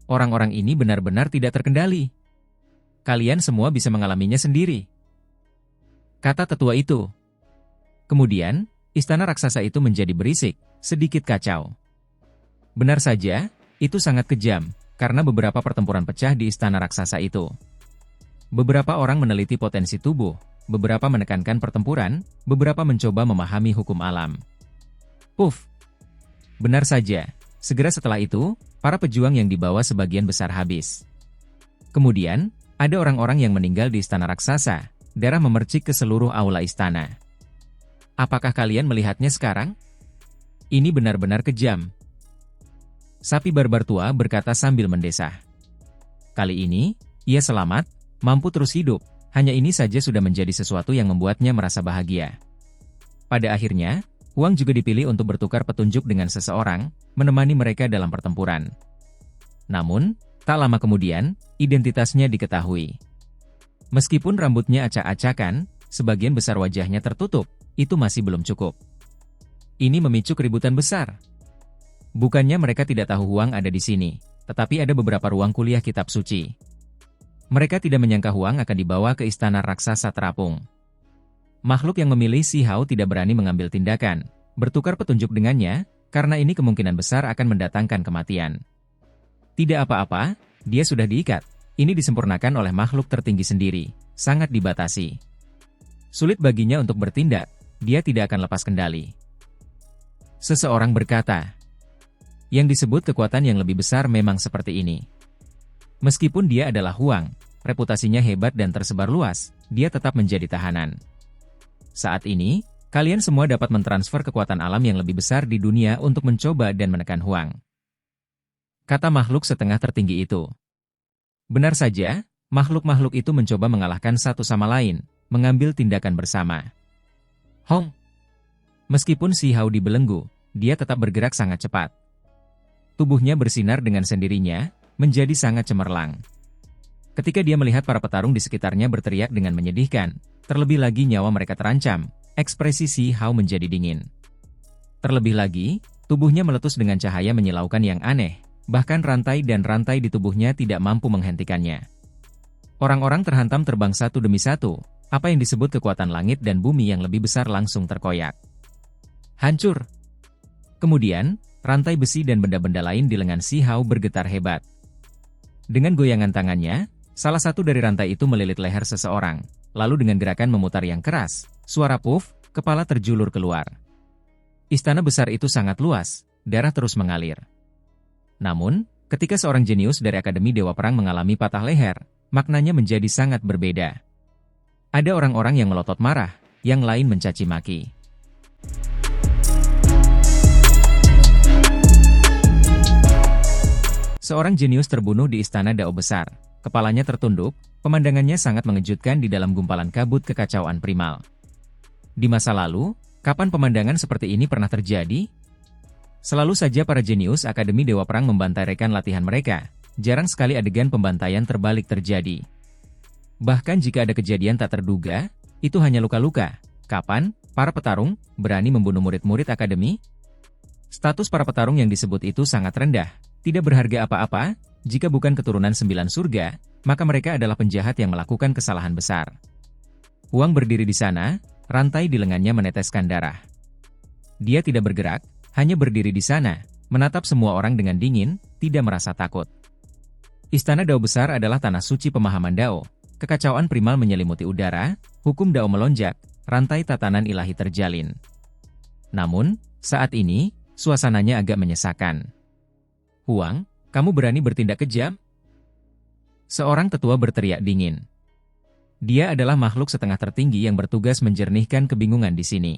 Orang-orang ini benar-benar tidak terkendali. Kalian semua bisa mengalaminya sendiri, kata tetua itu. Kemudian, istana raksasa itu menjadi berisik, sedikit kacau. Benar saja, itu sangat kejam, karena beberapa pertempuran pecah di istana raksasa itu. Beberapa orang meneliti potensi tubuh, beberapa menekankan pertempuran, beberapa mencoba memahami hukum alam. Puff! Benar saja, segera setelah itu, para pejuang yang dibawa sebagian besar habis. Kemudian, ada orang-orang yang meninggal di istana raksasa, darah memercik ke seluruh aula istana. Apakah kalian melihatnya sekarang? Ini benar-benar kejam. Sapi barbar tua berkata sambil mendesah. Kali ini, ia selamat, mampu terus hidup, hanya ini saja sudah menjadi sesuatu yang membuatnya merasa bahagia. Pada akhirnya, Huang juga dipilih untuk bertukar petunjuk dengan seseorang, menemani mereka dalam pertempuran. Namun, tak lama kemudian, identitasnya diketahui. Meskipun rambutnya acak-acakan, sebagian besar wajahnya tertutup, itu masih belum cukup. Ini memicu keributan besar. Bukannya mereka tidak tahu Huang ada di sini, tetapi ada beberapa ruang kuliah kitab suci. Mereka tidak menyangka Huang akan dibawa ke istana raksasa terapung. Makhluk yang memilih Si Hao tidak berani mengambil tindakan, bertukar petunjuk dengannya, karena ini kemungkinan besar akan mendatangkan kematian. Tidak apa-apa, dia sudah diikat. Ini disempurnakan oleh makhluk tertinggi sendiri, sangat dibatasi. Sulit baginya untuk bertindak, dia tidak akan lepas kendali. Seseorang berkata, yang disebut kekuatan yang lebih besar memang seperti ini. Meskipun dia adalah Huang, reputasinya hebat dan tersebar luas, dia tetap menjadi tahanan. Saat ini, kalian semua dapat mentransfer kekuatan alam yang lebih besar di dunia untuk mencoba dan menekan Huang, kata makhluk setengah tertinggi itu. Benar saja, makhluk-makhluk itu mencoba mengalahkan satu sama lain, mengambil tindakan bersama. Hong! Meskipun Si Hao dibelenggu, dia tetap bergerak sangat cepat. Tubuhnya bersinar dengan sendirinya, menjadi sangat cemerlang. Ketika dia melihat para petarung di sekitarnya berteriak dengan menyedihkan, terlebih lagi nyawa mereka terancam, ekspresi Si Hao menjadi dingin. Terlebih lagi, tubuhnya meletus dengan cahaya menyilaukan yang aneh, bahkan rantai dan rantai di tubuhnya tidak mampu menghentikannya. Orang-orang terhantam terbang satu demi satu, apa yang disebut kekuatan langit dan bumi yang lebih besar langsung terkoyak. Hancur! Kemudian, rantai besi dan benda-benda lain di lengan Si Hao bergetar hebat. Dengan goyangan tangannya, salah satu dari rantai itu melilit leher seseorang, lalu dengan gerakan memutar yang keras, suara puff, kepala terjulur keluar. Istana besar itu sangat luas, darah terus mengalir. Namun, ketika seorang jenius dari Akademi Dewa Perang mengalami patah leher, maknanya menjadi sangat berbeda. Ada orang-orang yang melotot marah, yang lain mencaci maki. Seorang jenius terbunuh di istana Dao besar, kepalanya tertunduk, pemandangannya sangat mengejutkan di dalam gumpalan kabut kekacauan primal. Di masa lalu, kapan pemandangan seperti ini pernah terjadi? Selalu saja para jenius Akademi Dewa Perang membantai rekan latihan mereka, jarang sekali adegan pembantaian terbalik terjadi. Bahkan jika ada kejadian tak terduga, itu hanya luka-luka. Kapan para petarung berani membunuh murid-murid Akademi? Status para petarung yang disebut itu sangat rendah, tidak berharga apa-apa, jika bukan keturunan 9 surga, maka mereka adalah penjahat yang melakukan kesalahan besar. Huang berdiri di sana, rantai di lengannya meneteskan darah. Dia tidak bergerak, hanya berdiri di sana, menatap semua orang dengan dingin, tidak merasa takut. Istana Dao besar adalah tanah suci pemahaman Dao, kekacauan primal menyelimuti udara, hukum Dao melonjak, rantai tatanan ilahi terjalin. Namun, saat ini, suasananya agak menyesakan. Huang, kamu berani bertindak kejam? Seorang tetua berteriak dingin. Dia adalah makhluk setengah tertinggi yang bertugas menjernihkan kebingungan di sini.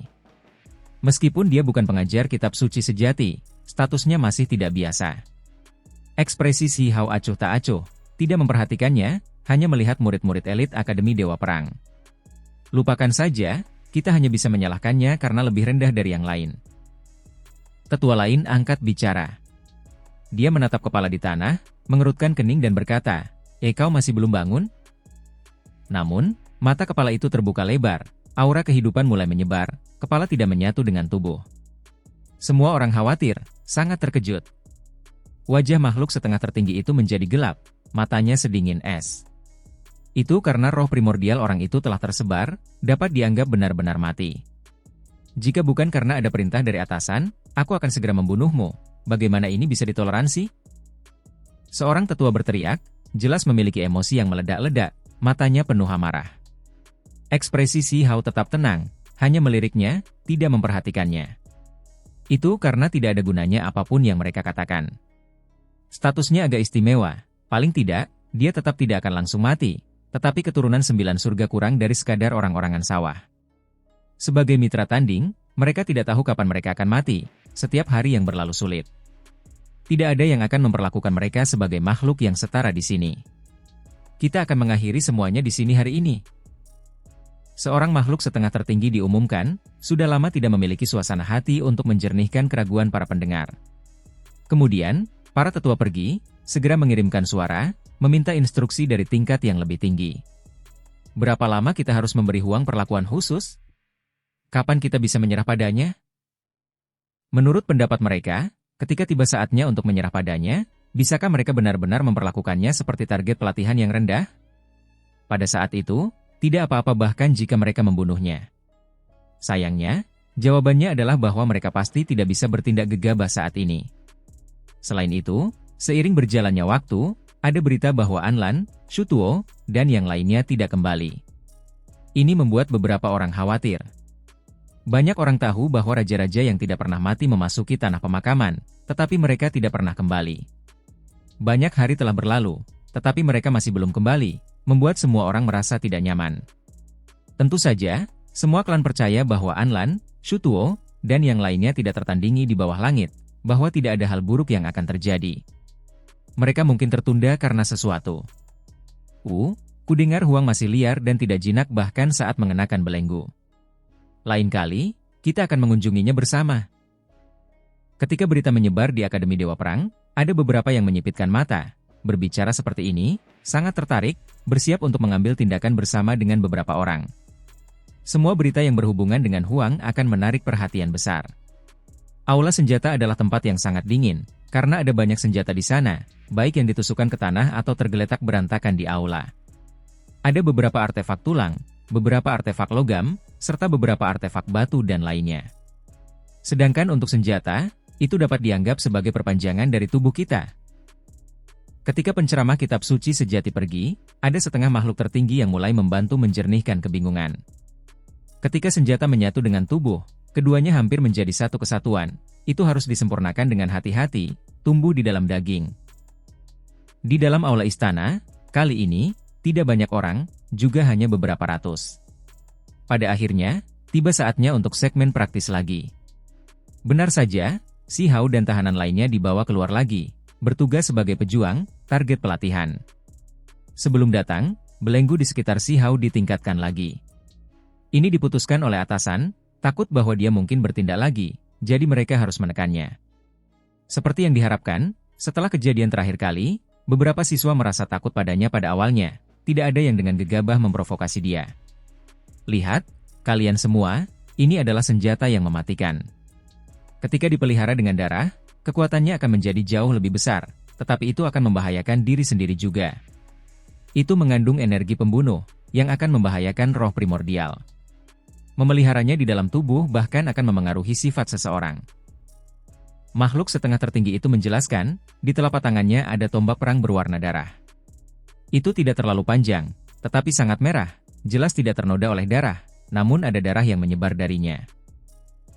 Meskipun dia bukan pengajar kitab suci sejati, statusnya masih tidak biasa. Ekspresi Si Hao acuh tak acuh, tidak memperhatikannya, hanya melihat murid-murid elit Akademi Dewa Perang. Lupakan saja, kita hanya bisa menyalahkannya karena lebih rendah dari yang lain. Tetua lain angkat bicara. Dia menatap kepala di tanah, mengerutkan kening dan berkata, kau masih belum bangun?" Namun, mata kepala itu terbuka lebar, aura kehidupan mulai menyebar, kepala tidak menyatu dengan tubuh. Semua orang khawatir, sangat terkejut. Wajah makhluk setengah tertinggi itu menjadi gelap, matanya sedingin es. Itu karena roh primordial orang itu telah tersebar, dapat dianggap benar-benar mati. "Jika bukan karena ada perintah dari atasan, aku akan segera membunuhmu. Bagaimana ini bisa ditoleransi?" Seorang tetua berteriak, jelas memiliki emosi yang meledak-ledak, matanya penuh amarah. Ekspresi Si Hao tetap tenang, hanya meliriknya, tidak memperhatikannya. Itu karena tidak ada gunanya apapun yang mereka katakan. Statusnya agak istimewa, paling tidak, dia tetap tidak akan langsung mati, tetapi keturunan 9 surga kurang dari sekadar orang-orangan sawah. Sebagai mitra tanding, mereka tidak tahu kapan mereka akan mati, setiap hari yang berlalu sulit. Tidak ada yang akan memperlakukan mereka sebagai makhluk yang setara di sini. Kita akan mengakhiri semuanya di sini hari ini. Seorang makhluk setengah tertinggi diumumkan, sudah lama tidak memiliki suasana hati untuk menjernihkan keraguan para pendengar. Kemudian, para tetua pergi, segera mengirimkan suara, meminta instruksi dari tingkat yang lebih tinggi. "Berapa lama kita harus memberi Huang perlakuan khusus? Kapan kita bisa menyerah padanya?" Menurut pendapat mereka, ketika tiba saatnya untuk menyerah padanya, bisakah mereka benar-benar memperlakukannya seperti target pelatihan yang rendah? Pada saat itu, tidak apa-apa bahkan jika mereka membunuhnya. Sayangnya, jawabannya adalah bahwa mereka pasti tidak bisa bertindak gegabah saat ini. Selain itu, seiring berjalannya waktu, ada berita bahwa Anlan, Shutuo, dan yang lainnya tidak kembali. Ini membuat beberapa orang khawatir. Banyak orang tahu bahwa raja-raja yang tidak pernah mati memasuki tanah pemakaman, tetapi mereka tidak pernah kembali. Banyak hari telah berlalu, tetapi mereka masih belum kembali, membuat semua orang merasa tidak nyaman. Tentu saja, semua klan percaya bahwa Anlan, Shutuo, dan yang lainnya tidak tertandingi di bawah langit, bahwa tidak ada hal buruk yang akan terjadi. Mereka mungkin tertunda karena sesuatu. Kudengar Huang masih liar dan tidak jinak bahkan saat mengenakan belenggu. Lain kali, kita akan mengunjunginya bersama. Ketika berita menyebar di Akademi Dewa Perang, ada beberapa yang menyipitkan mata, berbicara seperti ini, sangat tertarik, bersiap untuk mengambil tindakan bersama dengan beberapa orang. Semua berita yang berhubungan dengan Huang akan menarik perhatian besar. Aula senjata adalah tempat yang sangat dingin, karena ada banyak senjata di sana, baik yang ditusukkan ke tanah atau tergeletak berantakan di aula. Ada beberapa artefak tulang, beberapa artefak logam, serta beberapa artefak batu dan lainnya. Sedangkan untuk senjata, itu dapat dianggap sebagai perpanjangan dari tubuh kita. Ketika penceramah kitab suci sejati pergi, ada setengah makhluk tertinggi yang mulai membantu menjernihkan kebingungan. Ketika senjata menyatu dengan tubuh, keduanya hampir menjadi satu kesatuan, itu harus disempurnakan dengan hati-hati, tumbuh di dalam daging. Di dalam aula istana, kali ini, tidak banyak orang, juga hanya beberapa ratus. Pada akhirnya, tiba saatnya untuk segmen praktis lagi. Benar saja, Si Hao dan tahanan lainnya dibawa keluar lagi, bertugas sebagai pejuang, target pelatihan. Sebelum datang, belenggu di sekitar Si Hao ditingkatkan lagi. Ini diputuskan oleh atasan, takut bahwa dia mungkin bertindak lagi, jadi mereka harus menekannya. Seperti yang diharapkan, setelah kejadian terakhir kali, beberapa siswa merasa takut padanya pada awalnya, tidak ada yang dengan gegabah memprovokasi dia. Lihat, kalian semua, ini adalah senjata yang mematikan. Ketika dipelihara dengan darah, kekuatannya akan menjadi jauh lebih besar, tetapi itu akan membahayakan diri sendiri juga. Itu mengandung energi pembunuh, yang akan membahayakan roh primordial. Memeliharanya di dalam tubuh bahkan akan memengaruhi sifat seseorang. Makhluk setengah tertinggi itu menjelaskan, di telapak tangannya ada tombak perang berwarna darah. Itu tidak terlalu panjang, tetapi sangat merah, jelas tidak ternoda oleh darah, namun ada darah yang menyebar darinya.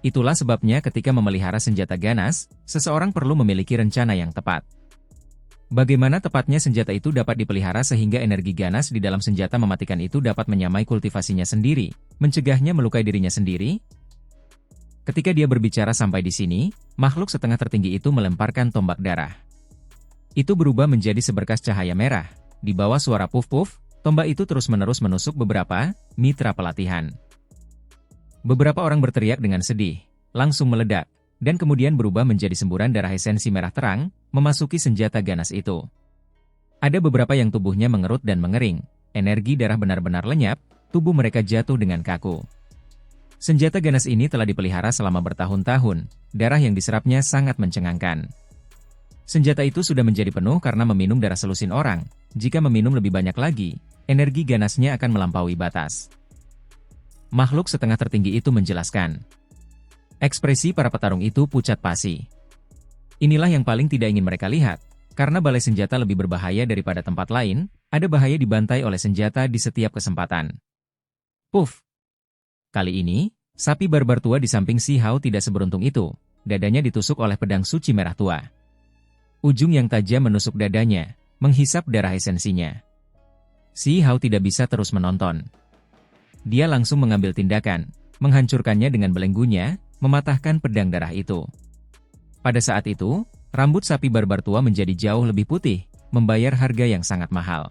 Itulah sebabnya ketika memelihara senjata ganas, seseorang perlu memiliki rencana yang tepat. Bagaimana tepatnya senjata itu dapat dipelihara sehingga energi ganas di dalam senjata mematikan itu dapat menyamai kultivasinya sendiri, mencegahnya melukai dirinya sendiri? Ketika dia berbicara sampai di sini, makhluk setengah tertinggi itu melemparkan tombak darah. Itu berubah menjadi seberkas cahaya merah, Di bawah suara puf-puf, tombak itu terus-menerus menusuk beberapa mitra pelatihan. Beberapa orang berteriak dengan sedih, langsung meledak, dan kemudian berubah menjadi semburan darah esensi merah terang, memasuki senjata ganas itu. Ada beberapa yang tubuhnya mengerut dan mengering, energi darah benar-benar lenyap, tubuh mereka jatuh dengan kaku. Senjata ganas ini telah dipelihara selama bertahun-tahun, darah yang diserapnya sangat mencengangkan. Senjata itu sudah menjadi penuh karena meminum darah selusin orang. Jika meminum lebih banyak lagi, energi ganasnya akan melampaui batas. Makhluk setengah tertinggi itu menjelaskan. Ekspresi para petarung itu pucat pasi. Inilah yang paling tidak ingin mereka lihat, karena balai senjata lebih berbahaya daripada tempat lain, ada bahaya dibantai oleh senjata di setiap kesempatan. Puff! Kali ini, sapi barbar tua di samping Si Hao tidak seberuntung itu, dadanya ditusuk oleh pedang suci merah tua. Ujung yang tajam menusuk dadanya, menghisap darah esensinya. Si Hao tidak bisa terus menonton. Dia langsung mengambil tindakan, menghancurkannya dengan belenggunya, mematahkan pedang darah itu. Pada saat itu, rambut sapi barbar tua menjadi jauh lebih putih, membayar harga yang sangat mahal.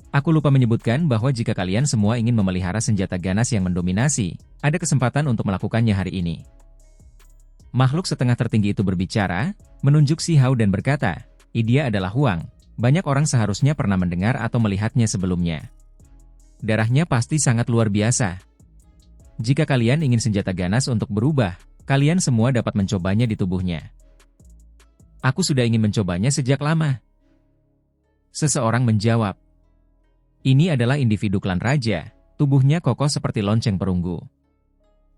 Aku lupa menyebutkan bahwa jika kalian semua ingin memelihara senjata ganas yang mendominasi, ada kesempatan untuk melakukannya hari ini. Makhluk setengah tertinggi itu berbicara, menunjuk Si Hao dan berkata, "Dia adalah Huang. Banyak orang seharusnya pernah mendengar atau melihatnya sebelumnya. Darahnya pasti sangat luar biasa. Jika kalian ingin senjata ganas untuk berubah, kalian semua dapat mencobanya di tubuhnya." "Aku sudah ingin mencobanya sejak lama." Seseorang menjawab. Ini adalah individu klan raja, tubuhnya kokoh seperti lonceng perunggu.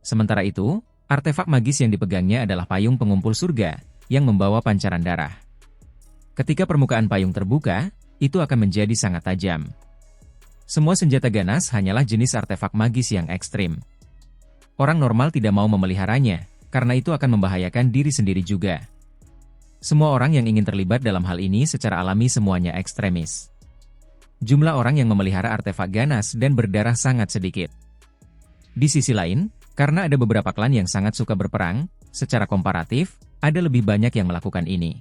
Sementara itu, artefak magis yang dipegangnya adalah payung pengumpul surga, yang membawa pancaran darah. Ketika permukaan payung terbuka, itu akan menjadi sangat tajam. Semua senjata ganas hanyalah jenis artefak magis yang ekstrim. Orang normal tidak mau memeliharanya, karena itu akan membahayakan diri sendiri juga. Semua orang yang ingin terlibat dalam hal ini secara alami semuanya ekstremis. Jumlah orang yang memelihara artefak ganas dan berdarah sangat sedikit. Di sisi lain, karena ada beberapa klan yang sangat suka berperang, secara komparatif, ada lebih banyak yang melakukan ini.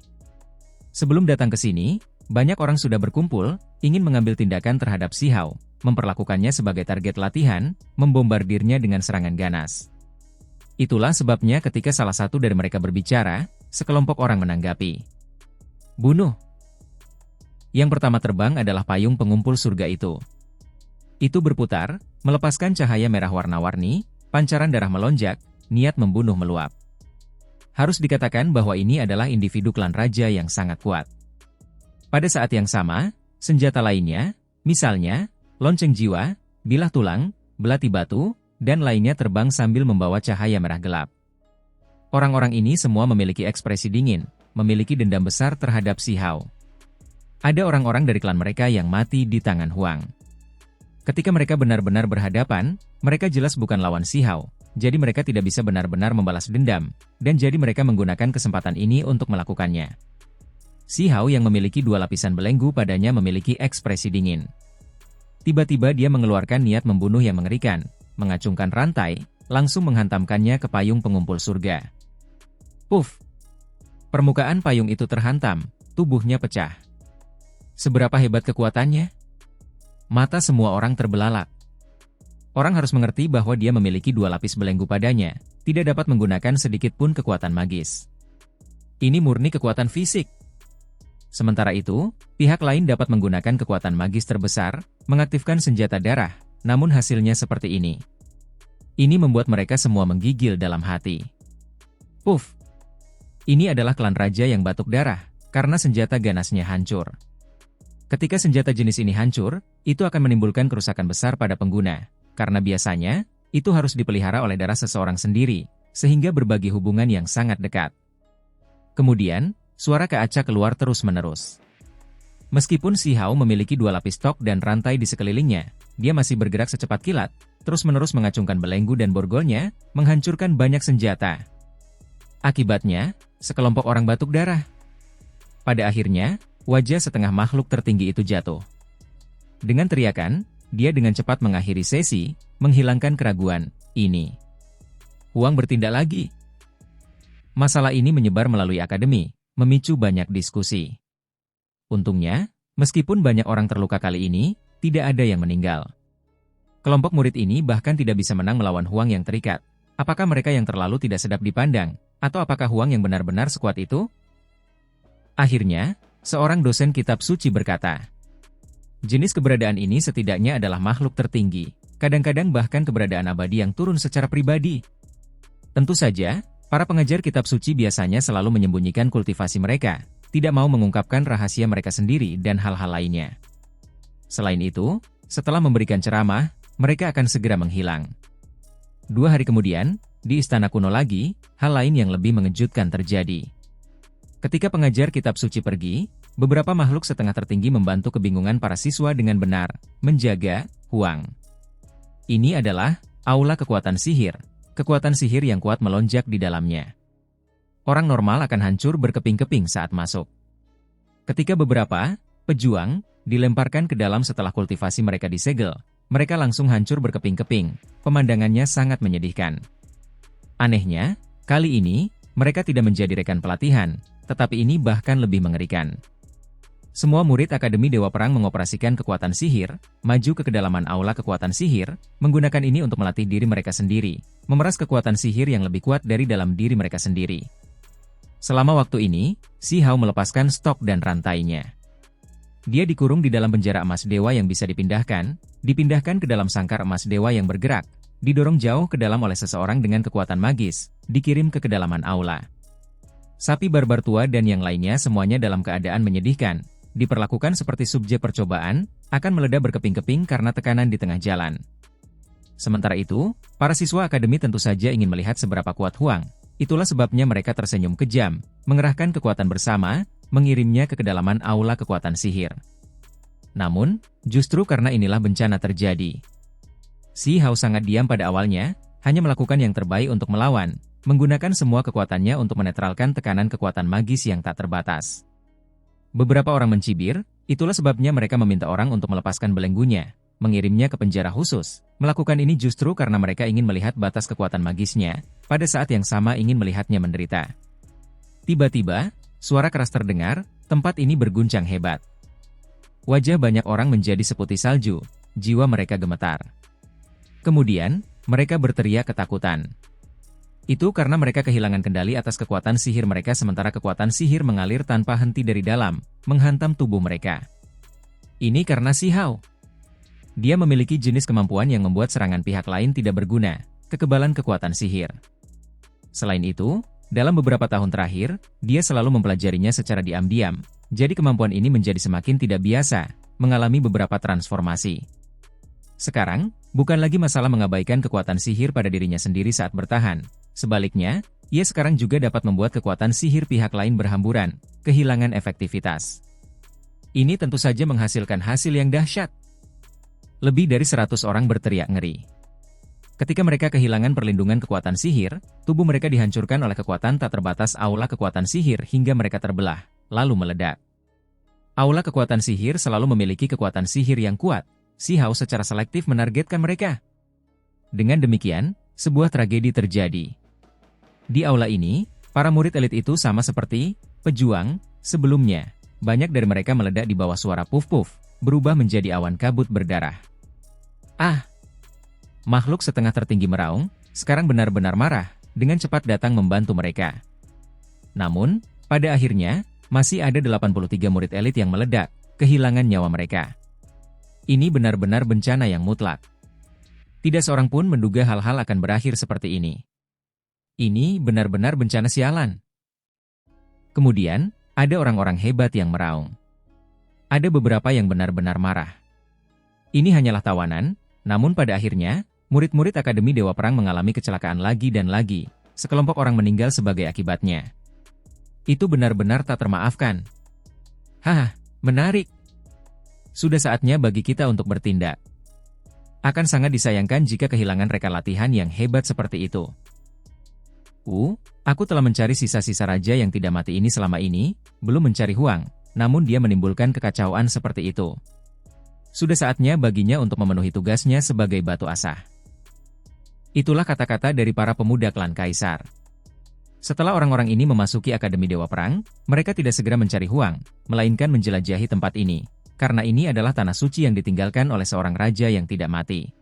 Sebelum datang ke sini, banyak orang sudah berkumpul, ingin mengambil tindakan terhadap Si Hao, memperlakukannya sebagai target latihan, membombardirnya dengan serangan ganas. Itulah sebabnya ketika salah satu dari mereka berbicara, sekelompok orang menanggapi. "Bunuh!" Yang pertama terbang adalah payung pengumpul surga itu. Itu berputar, melepaskan cahaya merah warna-warni, pancaran darah melonjak, niat membunuh meluap. Harus dikatakan bahwa ini adalah individu klan raja yang sangat kuat. Pada saat yang sama, senjata lainnya, misalnya, lonceng jiwa, bilah tulang, belati batu, dan lainnya terbang sambil membawa cahaya merah gelap. Orang-orang ini semua memiliki ekspresi dingin, memiliki dendam besar terhadap Si Hao. Ada orang-orang dari klan mereka yang mati di tangan Huang. Ketika mereka benar-benar berhadapan, mereka jelas bukan lawan Si Hao, jadi mereka tidak bisa benar-benar membalas dendam, dan jadi mereka menggunakan kesempatan ini untuk melakukannya. Si Hao yang memiliki dua lapisan belenggu padanya memiliki ekspresi dingin. Tiba-tiba dia mengeluarkan niat membunuh yang mengerikan, mengacungkan rantai, langsung menghantamkannya ke payung pengumpul surga. Puff! Permukaan payung itu terhantam, tubuhnya pecah. Seberapa hebat kekuatannya? Mata semua orang terbelalak. Orang harus mengerti bahwa dia memiliki dua lapis belenggu padanya, tidak dapat menggunakan sedikit pun kekuatan magis. Ini murni kekuatan fisik. Sementara itu, pihak lain dapat menggunakan kekuatan magis terbesar, mengaktifkan senjata darah, namun hasilnya seperti ini. Ini membuat mereka semua menggigil dalam hati. Puff! Ini adalah klan raja yang batuk darah, karena senjata ganasnya hancur. Ketika senjata jenis ini hancur, itu akan menimbulkan kerusakan besar pada pengguna, karena biasanya, itu harus dipelihara oleh darah seseorang sendiri, sehingga berbagi hubungan yang sangat dekat. Kemudian, suara keacak keluar terus-menerus. Meskipun Si Hao memiliki dua lapis tok dan rantai di sekelilingnya, dia masih bergerak secepat kilat, terus-menerus mengacungkan belenggu dan borgolnya, menghancurkan banyak senjata. Akibatnya, sekelompok orang batuk darah. Pada akhirnya, wajah setengah makhluk tertinggi itu jatuh. Dengan teriakan, dia dengan cepat mengakhiri sesi, menghilangkan keraguan. Ini. Huang bertindak lagi. Masalah ini menyebar melalui akademi, memicu banyak diskusi. Untungnya, Meskipun banyak orang terluka kali ini, tidak ada yang meninggal. Kelompok murid ini bahkan tidak bisa menang melawan Huang yang terikat. Apakah mereka yang terlalu tidak sedap dipandang? Atau apakah Huang yang benar-benar sekuat itu? Akhirnya, seorang dosen kitab suci berkata, jenis keberadaan ini setidaknya adalah makhluk tertinggi, kadang-kadang bahkan keberadaan abadi yang turun secara pribadi. Tentu saja, para pengajar kitab suci biasanya selalu menyembunyikan kultivasi mereka, tidak mau mengungkapkan rahasia mereka sendiri dan hal-hal lainnya. Selain itu, setelah memberikan ceramah, mereka akan segera menghilang. 2 hari kemudian, di istana kuno lagi, hal lain yang lebih mengejutkan terjadi. Ketika pengajar kitab suci pergi, beberapa makhluk setengah tertinggi membantu kebingungan para siswa dengan benar menjaga Huang. Ini adalah aula kekuatan sihir yang kuat melonjak di dalamnya. Orang normal akan hancur berkeping-keping saat masuk. Ketika beberapa pejuang dilemparkan ke dalam setelah kultivasi mereka disegel, mereka langsung hancur berkeping-keping. Pemandangannya sangat menyedihkan. Anehnya, kali ini, mereka tidak menjadi rekan pelatihan, tetapi ini bahkan lebih mengerikan. Semua murid Akademi Dewa Perang mengoperasikan kekuatan sihir, maju ke kedalaman aula kekuatan sihir, menggunakan ini untuk melatih diri mereka sendiri, memeras kekuatan sihir yang lebih kuat dari dalam diri mereka sendiri. Selama waktu ini, Si Hao melepaskan stok dan rantainya. Dia dikurung di dalam penjara emas dewa yang bisa dipindahkan ke dalam sangkar emas dewa yang bergerak, didorong jauh ke dalam oleh seseorang dengan kekuatan magis, dikirim ke kedalaman aula. Sapi barbar tua dan yang lainnya semuanya dalam keadaan menyedihkan, diperlakukan seperti subjek percobaan, akan meledak berkeping-keping karena tekanan di tengah jalan. Sementara itu, para siswa akademi tentu saja ingin melihat seberapa kuat Huang. Itulah sebabnya mereka tersenyum kejam, mengerahkan kekuatan bersama, mengirimnya ke kedalaman aula kekuatan sihir. Namun, justru karena inilah bencana terjadi. Si Hao sangat diam pada awalnya, hanya melakukan yang terbaik untuk melawan, menggunakan semua kekuatannya untuk menetralkan tekanan kekuatan magis yang tak terbatas. Beberapa orang mencibir, itulah sebabnya mereka meminta orang untuk melepaskan belenggunya, mengirimnya ke penjara khusus. Melakukan ini justru karena mereka ingin melihat batas kekuatan magisnya, pada saat yang sama ingin melihatnya menderita. Tiba-tiba, suara keras terdengar, tempat ini berguncang hebat. Wajah banyak orang menjadi seputih salju, jiwa mereka gemetar. Kemudian, mereka berteriak ketakutan. Itu karena mereka kehilangan kendali atas kekuatan sihir mereka sementara kekuatan sihir mengalir tanpa henti dari dalam, menghantam tubuh mereka. Ini karena Si Hao. Dia memiliki jenis kemampuan yang membuat serangan pihak lain tidak berguna, kekebalan kekuatan sihir. Selain itu, dalam beberapa tahun terakhir, dia selalu mempelajarinya secara diam-diam, jadi kemampuan ini menjadi semakin tidak biasa, mengalami beberapa transformasi. Sekarang, bukan lagi masalah mengabaikan kekuatan sihir pada dirinya sendiri saat bertahan. Sebaliknya, ia sekarang juga dapat membuat kekuatan sihir pihak lain berhamburan, kehilangan efektivitas. Ini tentu saja menghasilkan hasil yang dahsyat. Lebih dari 100 orang berteriak ngeri. Ketika mereka kehilangan perlindungan kekuatan sihir, tubuh mereka dihancurkan oleh kekuatan tak terbatas aula kekuatan sihir hingga mereka terbelah, lalu meledak. Aula kekuatan sihir selalu memiliki kekuatan sihir yang kuat. Si Hao secara selektif menargetkan mereka. Dengan demikian, sebuah tragedi terjadi. Di aula ini, para murid elit itu sama seperti pejuang sebelumnya. Banyak dari mereka meledak di bawah suara puf-puf, berubah menjadi awan kabut berdarah. Ah! Makhluk setengah tertinggi meraung, sekarang benar-benar marah, dengan cepat datang membantu mereka. Namun, pada akhirnya, masih ada 83 murid elit yang meledak, kehilangan nyawa mereka. Ini benar-benar bencana yang mutlak. Tidak seorang pun menduga hal-hal akan berakhir seperti ini. Ini benar-benar bencana sialan. Kemudian, ada orang-orang hebat yang meraung. Ada beberapa yang benar-benar marah. Ini hanyalah tawanan, namun pada akhirnya, murid-murid Akademi Dewa Perang mengalami kecelakaan lagi dan lagi, sekelompok orang meninggal sebagai akibatnya. Itu benar-benar tak termaafkan. Haha, menarik. Sudah saatnya bagi kita untuk bertindak. Akan sangat disayangkan jika kehilangan rekan latihan yang hebat seperti itu. Aku telah mencari sisa-sisa raja yang tidak mati ini selama ini, belum mencari Huang, namun dia menimbulkan kekacauan seperti itu. Sudah saatnya baginya untuk memenuhi tugasnya sebagai batu asah. Itulah kata-kata dari para pemuda klan Kaisar. Setelah orang-orang ini memasuki Akademi Dewa Perang, mereka tidak segera mencari Huang, melainkan menjelajahi tempat ini. karena ini adalah tanah suci yang ditinggalkan oleh seorang raja yang tidak mati.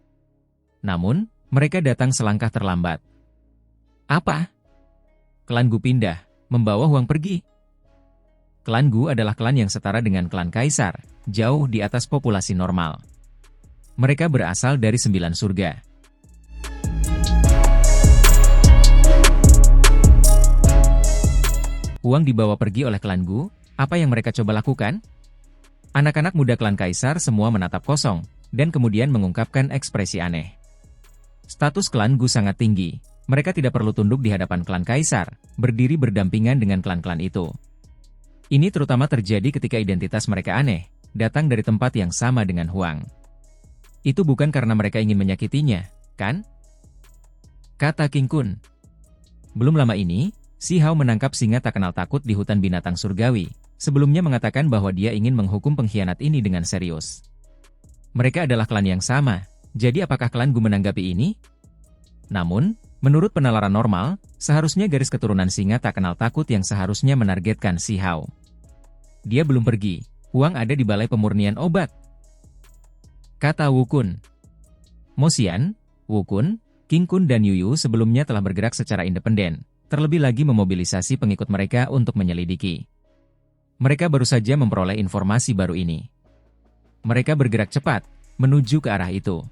Namun, mereka datang selangkah terlambat. Apa? Klan Gu pindah, membawa Huang pergi. Klan Gu adalah klan yang setara dengan klan Kaisar, jauh di atas populasi normal. Mereka berasal dari 9 surga. Huang dibawa pergi oleh klan Gu, apa yang mereka coba lakukan? Anak-anak muda klan Kaisar semua menatap kosong, dan kemudian mengungkapkan ekspresi aneh. Status klan Gu sangat tinggi, mereka tidak perlu tunduk di hadapan klan Kaisar, berdiri berdampingan dengan klan-klan itu. Ini terutama terjadi ketika identitas mereka aneh, datang dari tempat yang sama dengan Huang. Itu bukan karena mereka ingin menyakitinya, kan? Kata King Kun. Belum lama ini, Si Hao menangkap singa tak kenal takut di hutan binatang surgawi, sebelumnya mengatakan bahwa dia ingin menghukum pengkhianat ini dengan serius. Mereka adalah klan yang sama, jadi apakah klan Gu menanggapi ini? Namun, menurut penalaran normal, seharusnya garis keturunan singa tak kenal takut yang seharusnya menargetkan Si Hao. Dia belum pergi, Huang ada di balai pemurnian obat. Kata Wu Kun. Mo Xian, Wu Kun, King Kun dan Yu Yu sebelumnya telah bergerak secara independen, terlebih lagi memobilisasi pengikut mereka untuk menyelidiki. Mereka baru saja memperoleh informasi baru ini. Mereka bergerak cepat, menuju ke arah itu.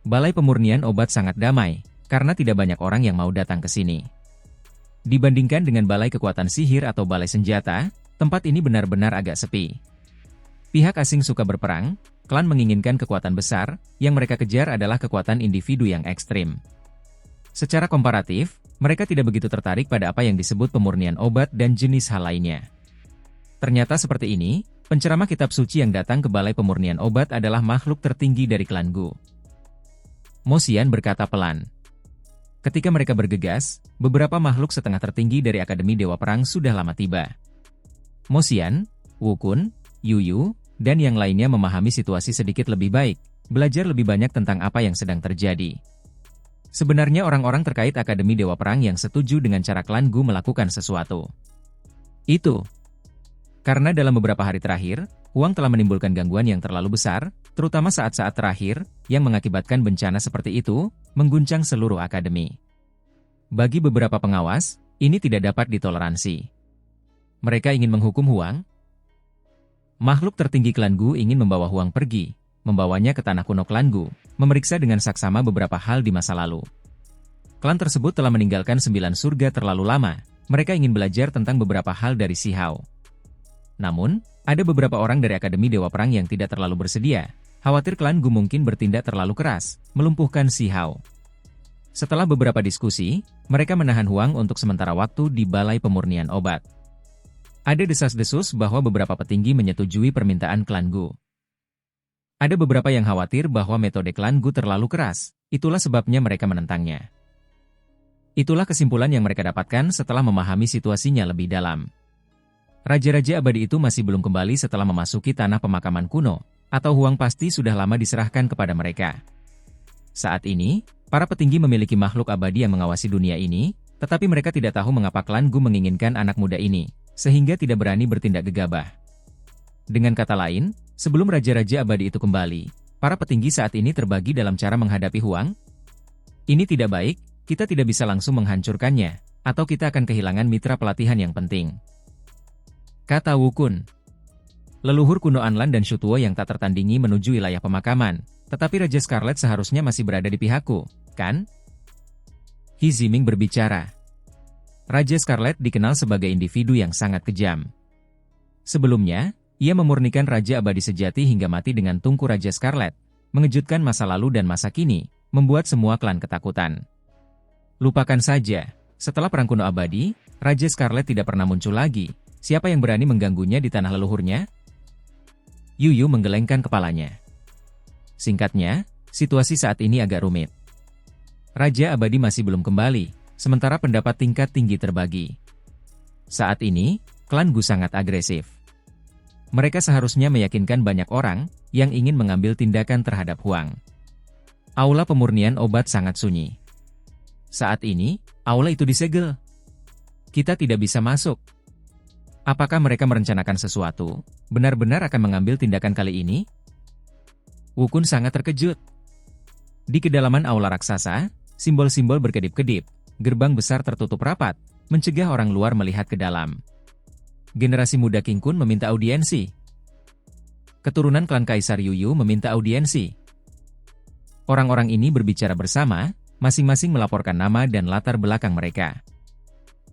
Balai pemurnian obat sangat damai, karena tidak banyak orang yang mau datang ke sini. Dibandingkan dengan balai kekuatan sihir atau balai senjata, tempat ini benar-benar agak sepi. Pihak asing suka berperang, klan menginginkan kekuatan besar, yang mereka kejar adalah kekuatan individu yang ekstrim. Secara komparatif, mereka tidak begitu tertarik pada apa yang disebut pemurnian obat dan jenis hal lainnya. Ternyata seperti ini, penceramah kitab suci yang datang ke balai pemurnian obat adalah makhluk tertinggi dari klan Gu. Mo Xian berkata pelan. Ketika mereka bergegas, beberapa makhluk setengah tertinggi dari Akademi Dewa Perang sudah lama tiba. Mo Xian, Wu Kun, Yu Yu, dan yang lainnya memahami situasi sedikit lebih baik, belajar lebih banyak tentang apa yang sedang terjadi. Sebenarnya orang-orang terkait Akademi Dewa Perang yang setuju dengan cara klan Gu melakukan sesuatu. Itu karena dalam beberapa hari terakhir, Huang telah menimbulkan gangguan yang terlalu besar, terutama saat-saat terakhir, yang mengakibatkan bencana seperti itu, mengguncang seluruh akademi. Bagi beberapa pengawas, ini tidak dapat ditoleransi. Mereka ingin menghukum Huang. Makhluk tertinggi klan Gu ingin membawa Huang pergi, membawanya ke tanah kuno klan Gu, memeriksa dengan saksama beberapa hal di masa lalu. Klan tersebut telah meninggalkan 9 surga terlalu lama, mereka ingin belajar tentang beberapa hal dari Si Hao. Namun, ada beberapa orang dari Akademi Dewa Perang yang tidak terlalu bersedia, khawatir klan Gu mungkin bertindak terlalu keras, melumpuhkan Si Hao. Setelah beberapa diskusi, mereka menahan Huang untuk sementara waktu di balai pemurnian obat. Ada desas-desus bahwa beberapa petinggi menyetujui permintaan klan Gu. Ada beberapa yang khawatir bahwa metode klan Gu terlalu keras, itulah sebabnya mereka menentangnya. Itulah kesimpulan yang mereka dapatkan setelah memahami situasinya lebih dalam. Raja-raja abadi itu masih belum kembali setelah memasuki tanah pemakaman kuno, atau Huang pasti sudah lama diserahkan kepada mereka. Saat ini, para petinggi memiliki makhluk abadi yang mengawasi dunia ini, tetapi mereka tidak tahu mengapa klan Gu menginginkan anak muda ini, sehingga tidak berani bertindak gegabah. Dengan kata lain, sebelum raja-raja abadi itu kembali, para petinggi saat ini terbagi dalam cara menghadapi Huang. Ini tidak baik, kita tidak bisa langsung menghancurkannya, atau kita akan kehilangan mitra pelatihan yang penting. Kata Wu Kun. Leluhur kuno Anlan dan Shutuo yang tak tertandingi menuju wilayah pemakaman, tetapi Raja Scarlet seharusnya masih berada di pihakku, kan? He Ziming berbicara. Raja Scarlet dikenal sebagai individu yang sangat kejam. Sebelumnya, ia memurnikan Raja Abadi sejati hingga mati dengan tungku Raja Scarlet, mengejutkan masa lalu dan masa kini, membuat semua klan ketakutan. Lupakan saja, setelah Perang Kuno Abadi, Raja Scarlet tidak pernah muncul lagi. Siapa yang berani mengganggunya di tanah leluhurnya? Yu Yu menggelengkan kepalanya. Singkatnya, situasi saat ini agak rumit. Raja Abadi masih belum kembali, sementara pendapat tingkat tinggi terbagi. Saat ini, klan Gu sangat agresif. Mereka seharusnya meyakinkan banyak orang yang ingin mengambil tindakan terhadap Huang. Aula pemurnian obat sangat sunyi. Saat ini, aula itu disegel. Kita tidak bisa masuk. Apakah mereka merencanakan sesuatu? Benar-benar akan mengambil tindakan kali ini? Wukun sangat terkejut. Di kedalaman aula raksasa, simbol-simbol berkedip-kedip, gerbang besar tertutup rapat, mencegah orang luar melihat ke dalam. Generasi muda King Kun meminta audiensi. Keturunan klan Kaisar Yuyu meminta audiensi. Orang-orang ini berbicara bersama, masing-masing melaporkan nama dan latar belakang mereka.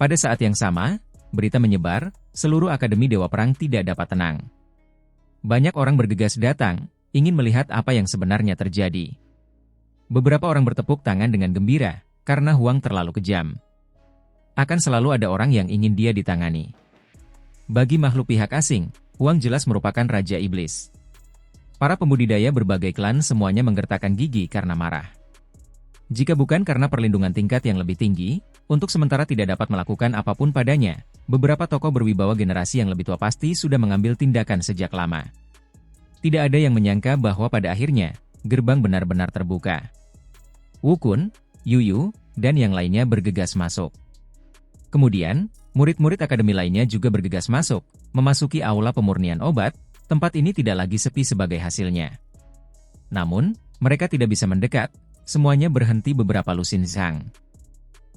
Pada saat yang sama, berita menyebar, seluruh Akademi Dewa Perang tidak dapat tenang. Banyak orang bergegas datang, ingin melihat apa yang sebenarnya terjadi. Beberapa orang bertepuk tangan dengan gembira, karena Huang terlalu kejam. Akan selalu ada orang yang ingin dia ditangani. Bagi makhluk pihak asing, Huang jelas merupakan Raja Iblis. Para pembudidaya berbagai klan semuanya menggertakkan gigi karena marah. Jika bukan karena perlindungan tingkat yang lebih tinggi, untuk sementara tidak dapat melakukan apapun padanya, beberapa tokoh berwibawa generasi yang lebih tua pasti sudah mengambil tindakan sejak lama. Tidak ada yang menyangka bahwa pada akhirnya, gerbang benar-benar terbuka. Wukun, Yuyu, dan yang lainnya bergegas masuk. Kemudian, murid-murid akademi lainnya juga bergegas masuk, memasuki aula pemurnian obat, tempat ini tidak lagi sepi sebagai hasilnya. Namun, mereka tidak bisa mendekat, semuanya berhenti beberapa lusin zhang.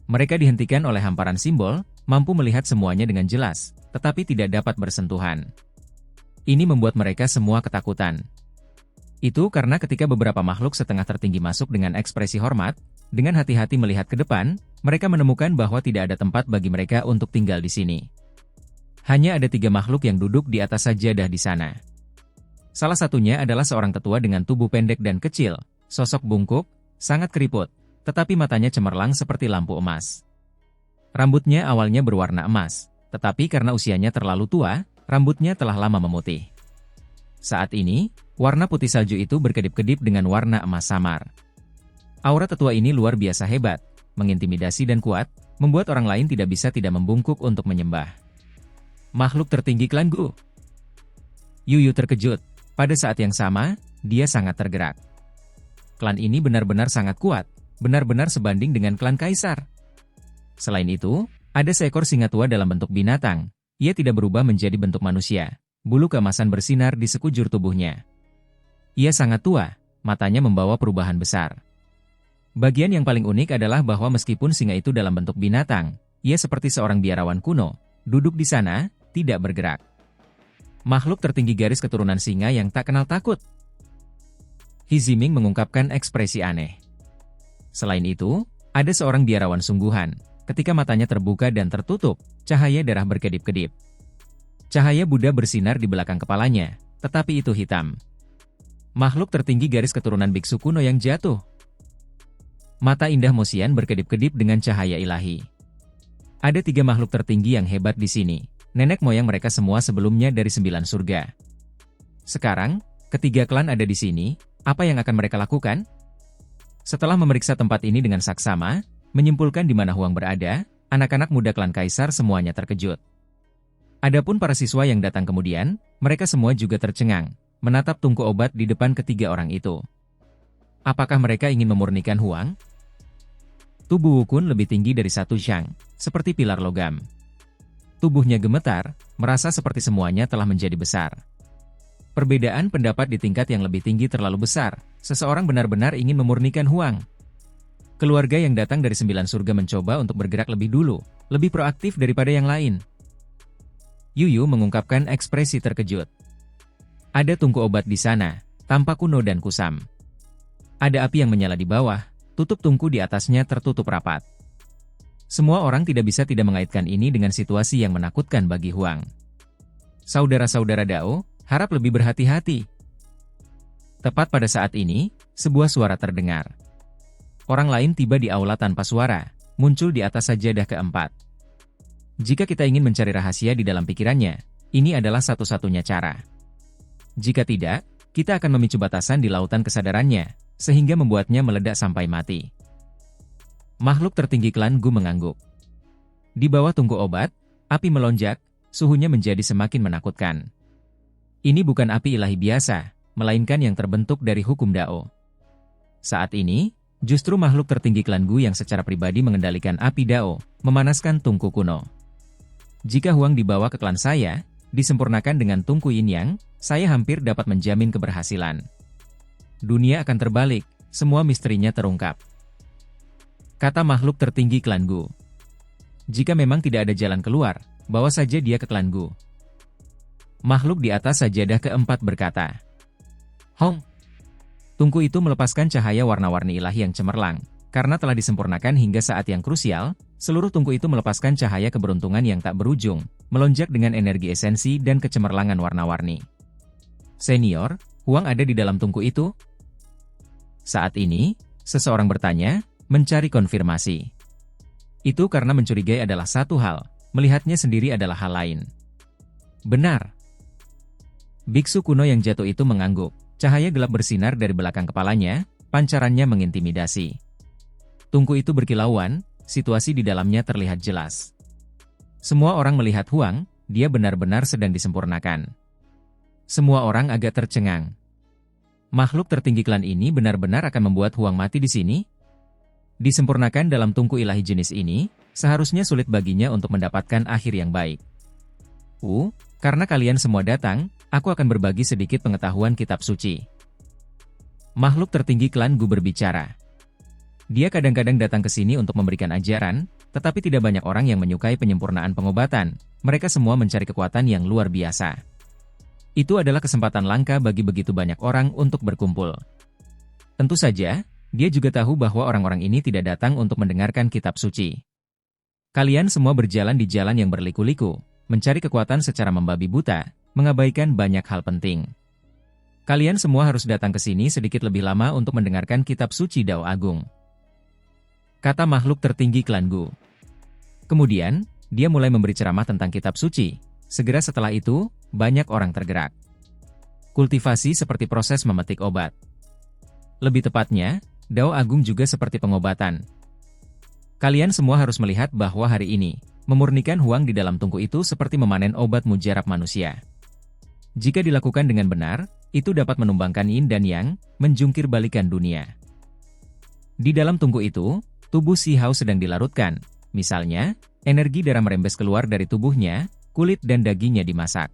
Mereka dihentikan oleh hamparan simbol, mampu melihat semuanya dengan jelas, tetapi tidak dapat bersentuhan. Ini membuat mereka semua ketakutan. Itu karena ketika beberapa makhluk setengah tertinggi masuk dengan ekspresi hormat, dengan hati-hati melihat ke depan, mereka menemukan bahwa tidak ada tempat bagi mereka untuk tinggal di sini. Hanya ada 3 makhluk yang duduk di atas sajadah di sana. Salah satunya adalah seorang tetua dengan tubuh pendek dan kecil, sosok bungkuk, sangat keriput, tetapi matanya cemerlang seperti lampu emas. Rambutnya awalnya berwarna emas, tetapi karena usianya terlalu tua, rambutnya telah lama memutih. Saat ini, warna putih salju itu berkedip-kedip dengan warna emas samar. Aura tetua ini luar biasa hebat, mengintimidasi dan kuat, membuat orang lain tidak bisa tidak membungkuk untuk menyembah. Makhluk tertinggi klan Gu. Yuyu terkejut. Pada saat yang sama, dia sangat tergerak. Klan ini benar-benar sangat kuat, benar-benar sebanding dengan klan Kaisar. Selain itu, ada seekor singa tua dalam bentuk binatang. Ia tidak berubah menjadi bentuk manusia. Bulu keemasan bersinar di sekujur tubuhnya. Ia sangat tua, matanya membawa perubahan besar. Bagian yang paling unik adalah bahwa meskipun singa itu dalam bentuk binatang, ia seperti seorang biarawan kuno, duduk di sana, tidak bergerak. Makhluk tertinggi garis keturunan singa yang tak kenal takut. Hiziming mengungkapkan ekspresi aneh. Selain itu, ada seorang biarawan sungguhan. Ketika matanya terbuka dan tertutup, cahaya darah berkedip-kedip. Cahaya Buddha bersinar di belakang kepalanya, tetapi itu hitam. Makhluk tertinggi garis keturunan biksu kuno yang jatuh. Mata indah Mosian berkedip-kedip dengan cahaya ilahi. Ada 3 makhluk tertinggi yang hebat di sini. Nenek moyang mereka semua sebelumnya dari 9 surga. Sekarang, ketiga klan ada di sini, apa yang akan mereka lakukan? Setelah memeriksa tempat ini dengan saksama, menyimpulkan di mana Huang berada, anak-anak muda klan Kaisar semuanya terkejut. Adapun para siswa yang datang kemudian, mereka semua juga tercengang, menatap tungku obat di depan ketiga orang itu. Apakah mereka ingin memurnikan Huang? Tubuh Wukun lebih tinggi dari 1 zhang, seperti pilar logam. Tubuhnya gemetar, merasa seperti semuanya telah menjadi besar. Perbedaan pendapat di tingkat yang lebih tinggi terlalu besar, seseorang benar-benar ingin memurnikan Huang. Keluarga yang datang dari 9 surga mencoba untuk bergerak lebih dulu, lebih proaktif daripada yang lain. Yuyu mengungkapkan ekspresi terkejut. Ada tungku obat di sana, tampak kuno dan kusam. Ada api yang menyala di bawah, tutup tungku di atasnya tertutup rapat. Semua orang tidak bisa tidak mengaitkan ini dengan situasi yang menakutkan bagi Huang. Saudara-saudara Dao, harap lebih berhati-hati. Tepat pada saat ini, sebuah suara terdengar. Orang lain tiba di aula tanpa suara, muncul di atas sajadah keempat. Jika kita ingin mencari rahasia di dalam pikirannya, ini adalah satu-satunya cara. Jika tidak, kita akan memicu batasan di lautan kesadarannya, sehingga membuatnya meledak sampai mati. Makhluk tertinggi klan Gu mengangguk. Di bawah tungku obat, api melonjak, suhunya menjadi semakin menakutkan. Ini bukan api ilahi biasa, melainkan yang terbentuk dari hukum Dao. Saat ini, justru makhluk tertinggi klan Gu yang secara pribadi mengendalikan api Dao, memanaskan tungku kuno. Jika Huang dibawa ke klan saya, disempurnakan dengan Tungku Yin Yang, saya hampir dapat menjamin keberhasilan. Dunia akan terbalik, semua misterinya terungkap. Kata makhluk tertinggi klan Gu. Jika memang tidak ada jalan keluar, bawa saja dia ke klan Gu. Makhluk di atas sajadah keempat berkata. Hong. Tungku itu melepaskan cahaya warna-warni ilahi yang cemerlang. Karena telah disempurnakan hingga saat yang krusial, seluruh tungku itu melepaskan cahaya keberuntungan yang tak berujung, melonjak dengan energi esensi dan kecemerlangan warna-warni. Senior, Huang ada di dalam tungku itu? Saat ini, seseorang bertanya, mencari konfirmasi. Itu karena mencurigai adalah satu hal, melihatnya sendiri adalah hal lain. Benar. Biksu kuno yang jatuh itu mengangguk, cahaya gelap bersinar dari belakang kepalanya, pancarannya mengintimidasi. Tungku itu berkilauan, situasi di dalamnya terlihat jelas. Semua orang melihat Huang, dia benar-benar sedang disempurnakan. Semua orang agak tercengang. Makhluk tertinggi klan ini benar-benar akan membuat Huang mati di sini? Disempurnakan dalam tungku ilahi jenis ini, seharusnya sulit baginya untuk mendapatkan akhir yang baik. Karena kalian semua datang, aku akan berbagi sedikit pengetahuan kitab suci. Makhluk tertinggi klan Gu berbicara. Dia kadang-kadang datang ke sini untuk memberikan ajaran, tetapi tidak banyak orang yang menyukai penyempurnaan pengobatan. Mereka semua mencari kekuatan yang luar biasa. Itu adalah kesempatan langka bagi begitu banyak orang untuk berkumpul. Tentu saja, dia juga tahu bahwa orang-orang ini tidak datang untuk mendengarkan kitab suci. Kalian semua berjalan di jalan yang berliku-liku, mencari kekuatan secara membabi buta, mengabaikan banyak hal penting. Kalian semua harus datang ke sini sedikit lebih lama untuk mendengarkan kitab suci Dao Agung. Kata makhluk tertinggi klan Gu. Kemudian, dia mulai memberi ceramah tentang kitab suci. Segera setelah itu, banyak orang tergerak. Kultivasi seperti proses memetik obat. Lebih tepatnya, Dao Agung juga seperti pengobatan. Kalian semua harus melihat bahwa hari ini, memurnikan Huang di dalam tungku itu seperti memanen obat mujarab manusia. Jika dilakukan dengan benar, itu dapat menumbangkan Yin dan Yang, menjungkir balikan dunia. Di dalam tungku itu, tubuh Si Hao sedang dilarutkan. Misalnya, energi darah merembes keluar dari tubuhnya, kulit dan dagingnya dimasak.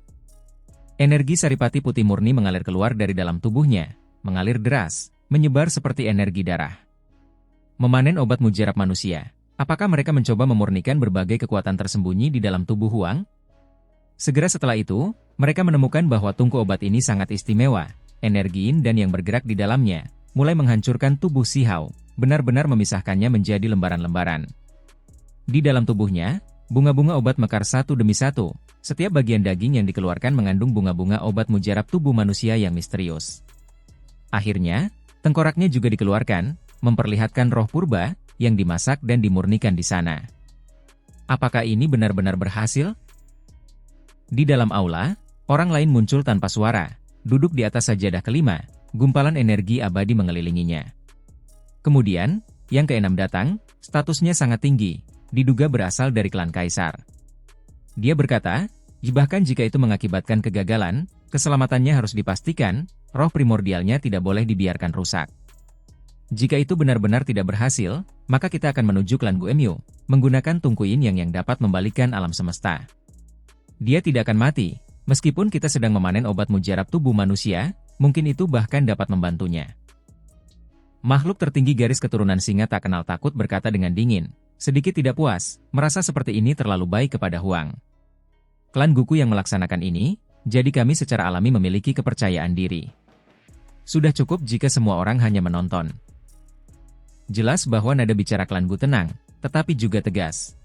Energi saripati putih murni mengalir keluar dari dalam tubuhnya, mengalir deras, menyebar seperti energi darah. Memanen obat mujarab manusia. Apakah mereka mencoba memurnikan berbagai kekuatan tersembunyi di dalam tubuh Huang? Segera setelah itu, mereka menemukan bahwa tungku obat ini sangat istimewa. Energi Yin dan yang bergerak di dalamnya, mulai menghancurkan tubuh Si Hao, benar-benar memisahkannya menjadi lembaran-lembaran. Di dalam tubuhnya, bunga-bunga obat mekar satu demi satu. Setiap bagian daging yang dikeluarkan mengandung bunga-bunga obat mujarab tubuh manusia yang misterius. Akhirnya, tengkoraknya juga dikeluarkan, memperlihatkan roh purba yang dimasak dan dimurnikan di sana. Apakah ini benar-benar berhasil? Di dalam aula, orang lain muncul tanpa suara, duduk di atas sajadah kelima, gumpalan energi abadi mengelilinginya. Kemudian, yang keenam datang, statusnya sangat tinggi, diduga berasal dari klan Kaisar. Dia berkata, bahkan jika itu mengakibatkan kegagalan, keselamatannya harus dipastikan, roh primordialnya tidak boleh dibiarkan rusak. Jika itu benar-benar tidak berhasil, maka kita akan menuju klan Guemyu, menggunakan Tungku Yin yang dapat membalikkan alam semesta. Dia tidak akan mati, meskipun kita sedang memanen obat mujarab tubuh manusia, mungkin itu bahkan dapat membantunya. Makhluk tertinggi garis keturunan singa tak kenal takut berkata dengan dingin, sedikit tidak puas, merasa seperti ini terlalu baik kepada Huang. Klan Guku yang melaksanakan ini, jadi kami secara alami memiliki kepercayaan diri. Sudah cukup jika semua orang hanya menonton. Jelas bahwa nada bicara klan Gu tenang, tetapi juga tegas.